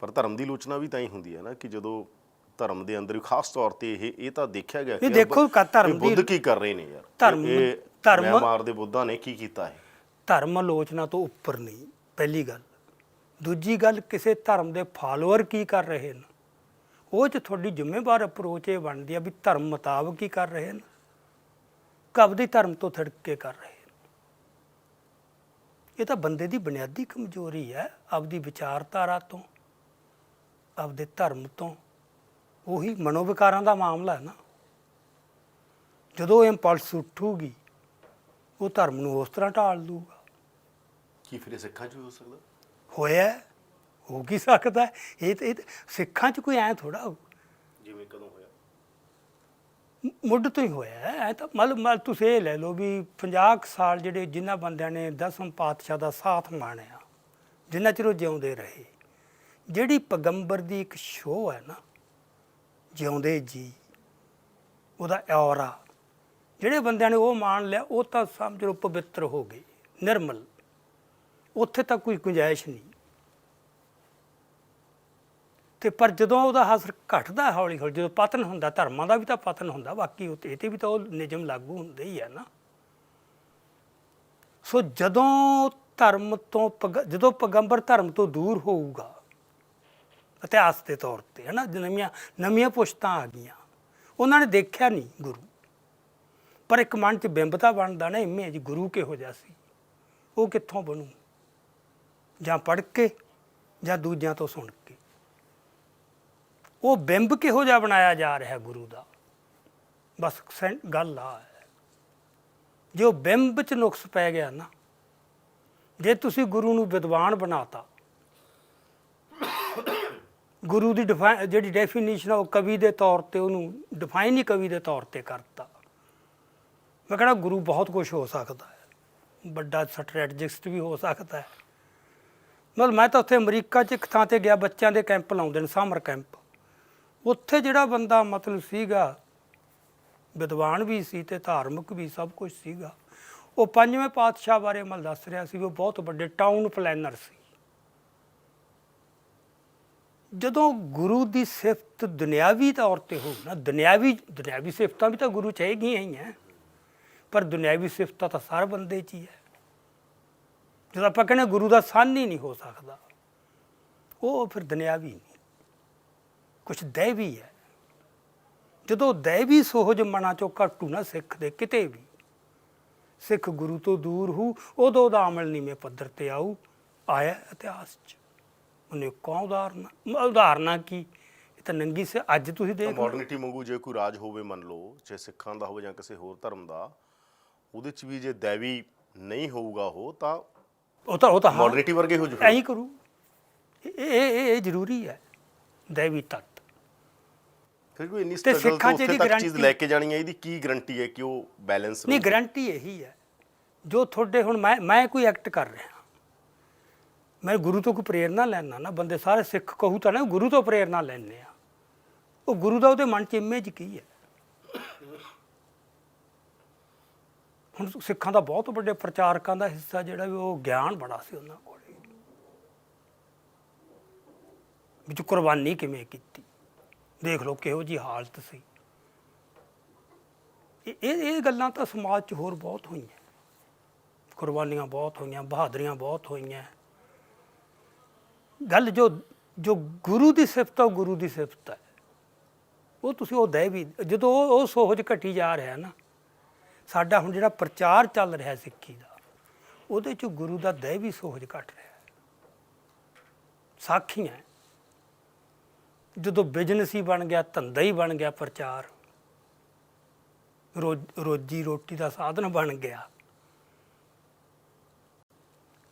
ਪਰ ਧਰਮ ਦੀ ਲੋਚਨਾ ਵੀ ਤਾਂ ਹੀ ਹੁੰਦੀ ਹੈ ਨਾ ਕਿ ਜਦੋਂ ਧਰਮ ਦੇ ਅੰਦਰ ਖਾਸ ਤੌਰ ਤੇ ਇਹ ਤਾਂ ਦੇਖਿਆ ਗਿਆ ਕਿ ਦੇਖੋ ਧਰਮ ਦੀ ਬੁੱਧ ਕੀ ਕਰ ਰਹੇ ਨੇ ਯਾਰ, ਧਰਮ ਮਿਆਂਮਾਰ ਦੇ ਬੁੱਧਾਂ ਨੇ ਕੀ ਕੀਤਾ ਹੈ। ਧਰਮ ਆਲੋਚਨਾ ਤੋਂ ਉੱਪਰ ਨਹੀਂ, ਪਹਿਲੀ ਗੱਲ। ਦੂਜੀ ਗੱਲ, ਕਿਸੇ ਧਰਮ ਦੇ ਫਾਲੋਅਰ ਕੀ ਕਰ ਰਹੇ ਨੇ, ਉਹ 'ਚ ਤੁਹਾਡੀ ਜ਼ਿੰਮੇਵਾਰ ਅਪਰੋਚ ਇਹ ਬਣਦੀ ਆ ਵੀ ਧਰਮ ਮੁਤਾਬਕ ਕੀ ਕਰ ਰਹੇ ਨੇ, ਕਬ ਦੀ ਧਰਮ ਤੋਂ ਥੜਕ ਕੇ ਕਰ ਰਹੇ ਨੇ। ਇਹ ਤਾਂ ਬੰਦੇ ਦੀ ਬੁਨਿਆਦੀ ਕਮਜ਼ੋਰੀ ਹੈ, ਆਪਦੀ ਵਿਚਾਰਧਾਰਾ ਤੋਂ, ਆਪਦੇ ਧਰਮ ਤੋਂ। ਉਹੀ ਮਨੋਵਿਕਾਰਾਂ ਦਾ ਮਾਮਲਾ ਹੈ ਨਾ। ਜਦੋਂ ਇੰਪਲਸ ਉੱਠੂਗੀ, ਉਹ ਧਰਮ ਨੂੰ ਉਸ ਤਰ੍ਹਾਂ ਢਾਲ ਦੂਗਾ। ਕੀ ਫਿਰ ਇਹ ਸਿੱਖਾਂ 'ਚ ਵੀ ਹੋ ਸਕਦਾ? ਹੋਇਆ, ਹੋ ਕੀ ਸਕਦਾ? ਇਹ ਸਿੱਖਾਂ 'ਚ ਕੋਈ ਐਂ ਥੋੜਾ ਹੋ, ਜਿਵੇਂ ਕਦੋਂ ਹੋਇਆ? ਮੁੱਢ ਤੋਂ ਹੀ ਹੋਇਆ ਐ। ਤਾਂ ਮਤਲਬ ਤੁਸੀਂ ਇਹ ਲੈ ਲਓ ਵੀ 50 ਕੁ ਸਾਲ ਜਿਹੜੇ ਜਿਨ੍ਹਾਂ ਬੰਦਿਆਂ ਨੇ 10ਵੇਂ ਪਾਤਸ਼ਾਹ ਦਾ ਸਾਥ ਮਾਣਿਆ, ਜਿੰਨਾ ਚਿਰ ਉਹ ਜਿਉਂਦੇ ਰਹੇ, ਜਿਹੜੀ ਪੈਗੰਬਰ ਦੀ ਇੱਕ ਸ਼ੋਅ ਹੈ ਨਾ, ਜਿਉਂਦੇ ਜੀ, ਉਹਦਾ ਔਰਾ, ਜਿਹੜੇ ਬੰਦਿਆਂ ਨੇ ਉਹ ਮਾਣ ਲਿਆ, ਉਹ ਤਾਂ ਸਮਝ ਲਓ ਪਵਿੱਤਰ ਹੋ ਗਏ, ਨਿਰਮਲ। ਉੱਥੇ ਤਾਂ ਕੋਈ ਗੁੰਜਾਇਸ਼ ਨਹੀਂ। ਤੇ ਪਰ ਜਦੋਂ ਉਹਦਾ ਅਸਰ ਘਟਦਾ ਹੌਲੀ ਹੌਲੀ, ਜਦੋਂ ਪਤਨ ਹੁੰਦਾ, ਧਰਮਾਂ ਦਾ ਵੀ ਤਾਂ ਪਤਨ ਹੁੰਦਾ, ਬਾਕੀ ਉਹ ਇਹ 'ਤੇ ਵੀ ਤਾਂ ਉਹ ਨਿਯਮ ਲਾਗੂ ਹੁੰਦੇ ਹੀ ਆ ਨਾ। ਸੋ ਜਦੋਂ ਧਰਮ ਤੋਂ ਜਦੋਂ ਪੈਗੰਬਰ ਧਰਮ ਤੋਂ ਦੂਰ ਹੋਊਗਾ, ਇਤਿਹਾਸ ਦੇ ਤੌਰ 'ਤੇ ਹੈ ਨਾ, ਨਵੀਆਂ ਪੁਸ਼ਤਾਂ ਆ ਗਈਆਂ, ਉਹਨਾਂ ਨੇ ਦੇਖਿਆ ਨਹੀਂ ਗੁਰੂ, ਪਰ ਇੱਕ ਮਨ 'ਚ ਬਿੰਬ ਤਾਂ ਬਣਦਾ ਨਾ, ਇਮੇਜ ਗੁਰੂ ਕਿਹੋ ਜਿਹਾ ਸੀ। ਉਹ ਕਿੱਥੋਂ ਬਣੂ? ਜਾਂ ਪੜ੍ਹ ਕੇ ਜਾਂ ਦੂਜਿਆਂ ਤੋਂ ਸੁਣ ਕੇ। ਉਹ ਬਿੰਬ ਕਿਹੋ ਜਿਹਾ ਬਣਾਇਆ ਜਾ ਰਿਹਾ ਗੁਰੂ ਦਾ, ਬਸ ਗੱਲ ਆ ਹੈ। ਜੇ ਉਹ ਬਿੰਬ 'ਚ ਨੁਕਸ ਪੈ ਗਿਆ ਨਾ, ਜੇ ਤੁਸੀਂ ਗੁਰੂ ਨੂੰ ਵਿਦਵਾਨ ਬਣਾਤਾ, ਗੁਰੂ ਦੀ ਜਿਹੜੀ ਡੈਫੀਨੇਸ਼ਨ ਆ ਉਹ ਕਵੀ ਦੇ ਤੌਰ ਤੇ ਉਹਨੂੰ ਡਿਫਾਈਨ ਹੀ ਕਵੀ ਦੇ ਤੌਰ ਤੇ ਕਰਤਾ। ਮੈਂ ਕਹਿੰਦਾ ਗੁਰੂ ਬਹੁਤ ਕੁਝ ਹੋ ਸਕਦਾ ਹੈ, ਵੱਡਾ ਸਟ੍ਰੈਟਜਿਸਟ ਵੀ ਹੋ ਸਕਦਾ ਹੈ। ਮਤਲਬ ਮੈਂ ਤਾਂ ਉੱਥੇ ਅਮਰੀਕਾ 'ਚ ਇੱਕ ਥਾਂ ਤੇ ਗਿਆ, ਬੱਚਿਆਂ ਦੇ ਕੈਂਪ ਲਾਉਂਦੇ ਨੇ, ਸਮਰ ਕੈਂਪ। ਉੱਥੇ ਜਿਹੜਾ ਬੰਦਾ ਮਤਲਬ ਸੀਗਾ, ਵਿਦਵਾਨ ਵੀ ਸੀ ਤੇ ਧਾਰਮਿਕ ਵੀ, ਸਭ ਕੁਝ ਸੀਗਾ। ਉਹ 5ਵੇਂ ਪਾਤਸ਼ਾਹ ਬਾਰੇ ਮੈਂ ਦੱਸ ਰਿਹਾ ਸੀ, ਉਹ ਬਹੁਤ ਵੱਡੇ ਟਾਊਨ ਪਲੈਨਰ ਸੀ। ਜਦੋਂ ਗੁਰੂ ਦੀ ਸਿਫਤ ਦੁਨਿਆਵੀ ਤੌਰ ਤੇ ਹੋਊ ਨਾ, ਦੁਨਿਆਵੀ ਸਿਫਤਾਂ ਵੀ ਤਾਂ ਗੁਰੂ 'ਚ ਹੈਗੀਆਂ ਹੀ ਹੈ, ਪਰ ਦੁਨਿਆਵੀ ਸਿਫਤਾਂ ਤਾਂ ਹਰ ਬੰਦੇ 'ਚ ਹੀ ਹੈ। ਜਦੋਂ ਆਪਾਂ ਕਹਿੰਦੇ ਗੁਰੂ ਦਾ ਸੰਨ ਹੀ ਨਹੀਂ ਹੋ ਸਕਦਾ, ਉਹ ਫਿਰ ਦੁਨਿਆਵੀ ਨਹੀਂ, ਕੁਛ ਦੈਵੀ ਹੈ। ਜਦੋਂ ਦੈਵੀ ਸੋਹਜ ਮਨਾਂ 'ਚੋਂ ਘਟੂ ਨਾ ਸਿੱਖ ਦੇ ਕਿਤੇ ਵੀ, ਸਿੱਖ ਗੁਰੂ ਤੋਂ ਦੂਰ ਹੋ, ਉਦੋਂ ਉਹਦਾ ਅਮਲ ਨੀਵੇਂ ਪੱਧਰ ਤੇ ਆਊ। ਆਇਆ ਇਤਿਹਾਸ 'ਚ ਅਨੇਕਾਂ ਉਦਾਹਰਨਾਂ ਕੀ, ਇਹ ਤਾਂ ਨੰਗੀ ਸੇ ਅੱਜ ਤੁਸੀਂ ਦੇਖ ਲਓ। ਮਾਡਰਨਿਟੀ ਵਾਂਗੂ ਜੇ ਕੋਈ ਰਾਜ ਹੋਵੇ, ਮੰਨ ਲਓ ਚਾਹੇ ਸਿੱਖਾਂ ਦਾ ਹੋਵੇ ਜਾਂ ਕਿਸੇ ਹੋਰ ਧਰਮ ਦਾ, ਉਹਦੇ 'ਚ ਵੀ ਜੇ ਦੈਵੀ ਨਹੀਂ ਹੋਊਗਾ ਉਹ ਤਾਂ ਮਾਡਰਨਿਟੀ ਵਰਗੇ ਹੋ ਜਾਊਗਾ। ਐਂ ਕਰੂ, ਇਹ ਜ਼ਰੂਰੀ ਹੈ ਦੈਵੀ ਤੱਤ। ਫਿਰ ਵੀ ਇੰਨੀ ਸਟਰਗਲ ਤੋਂ ਉੱਥੇ ਤੱਕ ਚੀਜ਼ ਲੈ ਕੇ ਜਾਣੀ ਹੈ, ਇਹਦੀ ਕੀ ਗਰੰਟੀ ਹੈ ਕਿ ਉਹ ਬੈਲੈਂਸ ਨਹੀਂ? ਗਰੰਟੀ ਇਹੀ ਹੈ, ਜੋ ਤੁਹਾਡੇ ਹੁਣ ਮੈਂ ਕੋਈ ਐਕਟ ਕਰ ਰਿਹਾ, ਮੈਂ ਗੁਰੂ ਤੋਂ ਕੋਈ ਪ੍ਰੇਰਨਾ ਲੈਣਾ ਨਾ, ਬੰਦੇ ਸਾਰੇ ਸਿੱਖ ਕਹੂ ਤਾਂ ਨਾ ਗੁਰੂ ਤੋਂ ਪ੍ਰੇਰਨਾ ਲੈਂਦੇ ਆ। ਉਹ ਗੁਰੂ ਦਾ ਉਹਦੇ ਮਨ 'ਚ ਇਮੇਜ ਕੀ ਹੈ? ਹੁਣ ਸਿੱਖਾਂ ਦਾ ਬਹੁਤ ਵੱਡੇ ਪ੍ਰਚਾਰਕਾਂ ਦਾ ਹਿੱਸਾ ਜਿਹੜਾ ਵੀ, ਉਹ ਗਿਆਨ ਬੜਾ ਸੀ ਉਹਨਾਂ ਕੋਲ, ਵਿੱਚ ਕੁਰਬਾਨੀ ਕਿਵੇਂ ਕੀਤੀ, ਦੇਖ ਲਓ ਕਿਹੋ ਜਿਹੀ ਹਾਲਤ ਸੀ। ਇਹ ਗੱਲਾਂ ਤਾਂ ਸਮਾਜ 'ਚ ਹੋਰ ਬਹੁਤ ਹੋਈਆਂ, ਕੁਰਬਾਨੀਆਂ ਬਹੁਤ ਹੋਈਆਂ, ਬਹਾਦਰੀਆਂ ਬਹੁਤ ਹੋਈਆਂ। ਗੱਲ ਜੋ ਗੁਰੂ ਦੀ ਸਿਫਤ ਆ, ਉਹ ਗੁਰੂ ਦੀ ਸਿਫਤ ਹੈ। ਉਹ ਤੁਸੀਂ ਉਹ ਦੈਵੀ, ਜਦੋਂ ਉਹ ਸੋਹਜ ਘਟੀ ਜਾ ਰਿਹਾ ਨਾ, ਸਾਡਾ ਹੁਣ ਜਿਹੜਾ ਪ੍ਰਚਾਰ ਚੱਲ ਰਿਹਾ ਸਿੱਖੀ ਦਾ, ਉਹਦੇ 'ਚ ਗੁਰੂ ਦਾ ਦੈਵੀ ਸੋਹਜ ਘਟ ਰਿਹਾ। ਸਾਖੀਆਂ, ਜਦੋਂ ਬਿਜ਼ਨਸ ਹੀ ਬਣ ਗਿਆ, ਧੰਦਾ ਹੀ ਬਣ ਗਿਆ ਪ੍ਰਚਾਰ, ਰੋਜੀ ਰੋਟੀ ਦਾ ਸਾਧਨ ਬਣ ਗਿਆ,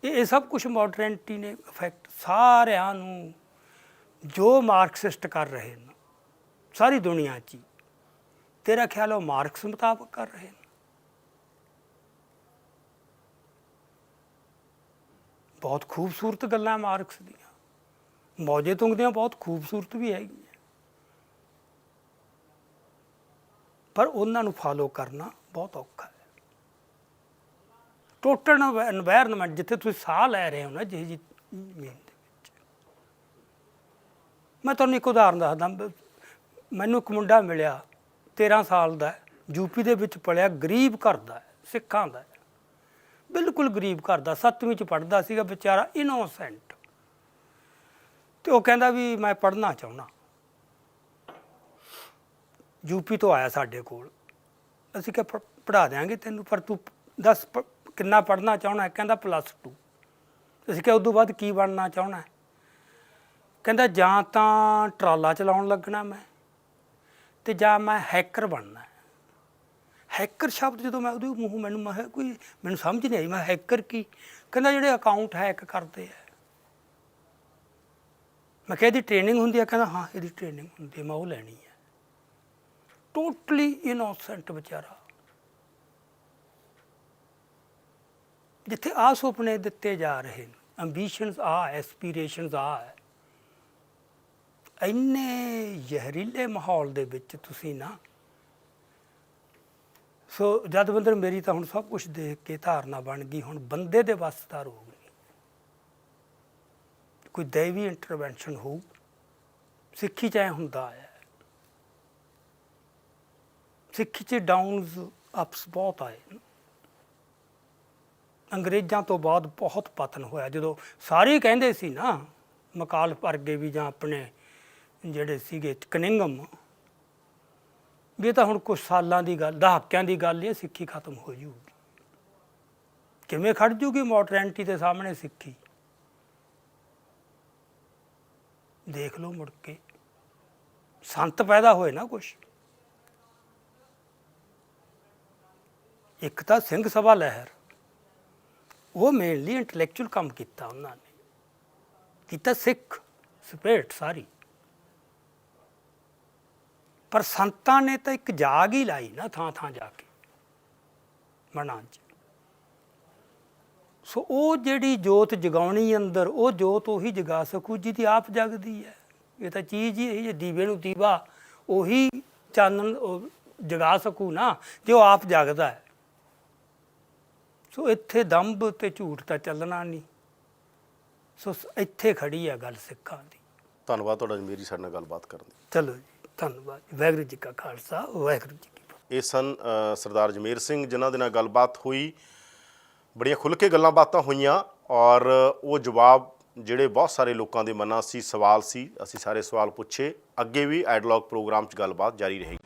ਇਹ ਸਭ ਕੁਛ ਮਾਡਰਨਿਟੀ ਨੇ ਇਫੈਕਟ ਸਾਰਿਆਂ ਨੂੰ, ਜੋ ਮਾਰਕਸਿਸਟ ਕਰ ਰਹੇ ਨੇ ਸਾਰੀ ਦੁਨੀਆ 'ਚ, ਤੇਰਾ ਖਿਆਲ ਉਹ ਮਾਰਕਸ ਮੁਤਾਬਕ ਕਰ ਰਹੇ ਨੇ? ਬਹੁਤ ਖੂਬਸੂਰਤ ਗੱਲਾਂ ਮਾਰਕਸ ਦੀਆਂ, ਮੌਜੇ ਤੁੰਗ ਦੀਆਂ ਬਹੁਤ ਖੂਬਸੂਰਤ ਵੀ ਹੈਗੀਆਂ, ਪਰ ਉਹਨਾਂ ਨੂੰ ਫਾਲੋ ਕਰਨਾ ਬਹੁਤ ਔਖਾ ਹੈ। ਟੋਟਲ ਐਨਵਾਇਰਨਮੈਂਟ ਜਿੱਥੇ ਤੁਸੀਂ ਸਾਹ ਲੈ ਰਹੇ ਹੋ ਨਾ, ਜਿਹੀ ਜੀ ਜ਼ਮੀਨ ਦੇ ਵਿੱਚ, ਮੈਂ ਤੁਹਾਨੂੰ ਇੱਕ ਉਦਾਹਰਨ ਦੱਸਦਾ। ਮੈਨੂੰ ਇੱਕ ਮੁੰਡਾ ਮਿਲਿਆ 13 ਸਾਲ ਦਾ, ਯੂਪੀ ਦੇ ਵਿੱਚ ਪਲਿਆ, ਗਰੀਬ ਘਰ ਦਾ, ਸਿੱਖਾਂ ਦਾ, ਬਿਲਕੁਲ ਗਰੀਬ ਘਰ ਦਾ, 7ਵੀਂ 'ਚ ਪੜ੍ਹਦਾ ਸੀਗਾ ਵਿਚਾਰਾ, ਇਨੋਸੈਂਟ। ਤੇ ਉਹ ਕਹਿੰਦਾ ਵੀ ਮੈਂ ਪੜ੍ਹਨਾ ਚਾਹੁੰਦਾ। ਯੂਪੀ ਤੋਂ ਆਇਆ ਸਾਡੇ ਕੋਲ, ਅਸੀਂ ਕਿਹਾ ਪੜ੍ਹਾ ਦਿਆਂਗੇ ਤੈਨੂੰ, ਪਰ ਤੂੰ ਦੱਸ ਕਿੰਨਾ ਪੜ੍ਹਨਾ ਚਾਹੁੰਦਾ? ਕਹਿੰਦਾ +2। ਅਸੀਂ ਕਿਹਾ ਉਦੋਂ ਬਾਅਦ ਕੀ ਬਣਨਾ ਚਾਹੁੰਦਾ? ਕਹਿੰਦਾ ਜਾਂ ਤਾਂ ਟਰਾਲਾ ਚਲਾਉਣ ਲੱਗਣਾ ਮੈਂ, ਤੇ ਜਾਂ ਮੈਂ ਹੈਕਰ ਬਣਨਾ। ਹੈਕਰ ਸ਼ਬਦ ਜਦੋਂ ਮੈਂ ਉਹਦੇ ਮੂੰਹੋਂ ਮੈਨੂੰ ਸਮਝ ਨਹੀਂ ਆਈ, ਮੈਂ ਹੈਕਰ ਕੀ? ਕਹਿੰਦਾ ਜਿਹੜੇ ਅਕਾਊਂਟ ਹੈਕ ਕਰਦੇ ਆ। ਮੈਂ ਕਿਹਾ ਇਹਦੀ ਟ੍ਰੇਨਿੰਗ ਹੁੰਦੀ ਆ? ਕਹਿੰਦਾ ਹਾਂ ਇਹਦੀ ਟ੍ਰੇਨਿੰਗ ਹੁੰਦੀ, ਮੈਂ ਉਹ ਲੈਣੀ ਹੈ। ਟੋਟਲੀ ਇਨੋਸੈਂਟ ਵਿਚਾਰਾ। ਜਿੱਥੇ ਆਹ ਸੁਪਨੇ ਦਿੱਤੇ ਜਾ ਰਹੇ ਨੇ, ਐਂਬੀਸ਼ਨਸ ਆ, ਐਸਪੀਰੇਸ਼ਨਸ ਆ, ਇੰਨੇ ਜ਼ਹਿਰੀਲੇ ਮਾਹੌਲ ਦੇ ਵਿੱਚ ਤੁਸੀਂ ਨਾ, ਸੋ ਜਦ ਬੰਦੇ ਮੇਰੀ ਤਾਂ ਹੁਣ ਸਭ ਕੁਛ ਦੇਖ ਕੇ ਧਾਰਨਾ ਬਣ ਗਈ, ਹੁਣ ਬੰਦੇ ਦੇ ਵੱਸ ਦਾ ਰੋਗ ਨਹੀਂ, ਕੋਈ ਦੈਵੀ ਇੰਟਰਵੈਂਸ਼ਨ ਹੋਊ। ਸਿੱਖੀ 'ਚ ਐਂ ਹੁੰਦਾ ਹੈ, ਸਿੱਖੀ 'ਚ ਡਾਊਨਸ ਅਪਸ ਬਹੁਤ ਆਏ। ਅੰਗਰੇਜ਼ਾਂ ਤੋਂ ਬਾਅਦ ਬਹੁਤ ਪਤਨ ਹੋਇਆ, ਜਦੋਂ ਸਾਰੇ ਕਹਿੰਦੇ ਸੀ ਨਾ, ਮਕਾਲ ਵਰਗੇ ਵੀ ਜਾਂ ਆਪਣੇ ਜਿਹੜੇ ਸੀਗੇ ਕਨਿੰਗਮ, ਵੀ ਇਹ ਤਾਂ ਹੁਣ ਕੁਛ ਸਾਲਾਂ ਦੀ ਗੱਲ, ਦਹਾਕਿਆਂ ਦੀ ਗੱਲ, ਇਹ ਸਿੱਖੀ ਖਤਮ ਹੋ ਜੂਗੀ। ਕਿਵੇਂ ਖੜ ਜੂਗੀ ਮਾਡਰਨਿਟੀ ਦੇ ਸਾਹਮਣੇ ਸਿੱਖੀ? ਦੇਖ ਲਓ ਮੁੜ ਕੇ ਸੰਤ ਪੈਦਾ ਹੋਏ ਨਾ ਕੁਛ। ਇੱਕ ਤਾਂ ਸਿੰਘ ਸਭਾ ਲਹਿਰ, ਉਹ ਮੇਨਲੀ ਇੰਟਲੈਕਚੁਅਲ ਕੰਮ ਕੀਤਾ, ਉਹਨਾਂ ਨੇ ਕੀਤਾ ਸਿੱਖ ਸਪਿਰਿਟ ਸਾਰੀ, ਪਰ ਸੰਤਾਂ ਨੇ ਤਾਂ ਇੱਕ ਜਾਗ ਹੀ ਲਾਈ ਨਾ ਥਾਂ ਥਾਂ ਜਾ ਕੇ ਮਨਾਂ 'ਚ। ਸੋ ਉਹ ਜਿਹੜੀ ਜੋਤ ਜਗਾਉਣੀ ਅੰਦਰ, ਉਹ ਜੋਤ ਉਹੀ ਜਗਾ ਸਕੂ ਜਿਹਦੀ ਆਪ ਜਗਦੀ ਹੈ। ਇਹ ਤਾਂ ਚੀਜ਼ ਹੀ ਇਹ ਦੀਵੇ ਨੂੰ ਦੀਵਾ ਉਹੀ ਚਾਨਣ ਉਹ ਜਗਾ ਸਕੂ ਨਾ ਜੇ ਉਹ ਆਪ ਜਗਦਾ ਹੈ। ਸੋ ਇੱਥੇ ਦੰਭ ਤੇ ਝੂਠ ਤਾਂ ਚੱਲਣਾ ਨਹੀਂ। ਸੋ ਇੱਥੇ ਖੜੀ ਹੈ ਗੱਲ ਸਿੱਖਾਂ ਦੀ। ਧੰਨਵਾਦ ਤੁਹਾਡਾ ਮੇਰੀ ਸਾਡੇ ਨਾਲ ਗੱਲਬਾਤ ਕਰਨ ਦੀ। ਚਲੋ ਜੀ, ਧੰਨਵਾਦ। ਵਾਹਿਗੁਰੂ ਜੀ ਕਾ ਖਾਲਸਾ, ਵਾਹਿਗੁਰੂ ਜੀ ਕੀ ਫਤਿਹ। ਇਹ ਸਨ ਸਰਦਾਰ ਜਮੇਰ ਸਿੰਘ, ਜਿਨ੍ਹਾਂ ਦੇ ਨਾਲ ਗੱਲਬਾਤ ਹੋਈ। ਬੜੀਆਂ ਖੁੱਲ੍ਹ ਕੇ ਗੱਲਾਂ ਬਾਤਾਂ ਹੋਈਆਂ ਔਰ ਉਹ ਜਵਾਬ ਜਿਹੜੇ ਬਹੁਤ ਸਾਰੇ ਲੋਕਾਂ ਦੇ ਮਨਾਂ ਸੀ, ਸਵਾਲ ਸੀ, ਅਸੀਂ ਸਾਰੇ ਸਵਾਲ ਪੁੱਛੇ। ਅੱਗੇ ਵੀ ਐਡਲੌਗ ਪ੍ਰੋਗਰਾਮ 'ਚ ਗੱਲਬਾਤ ਜਾਰੀ ਰਹੇਗੀ।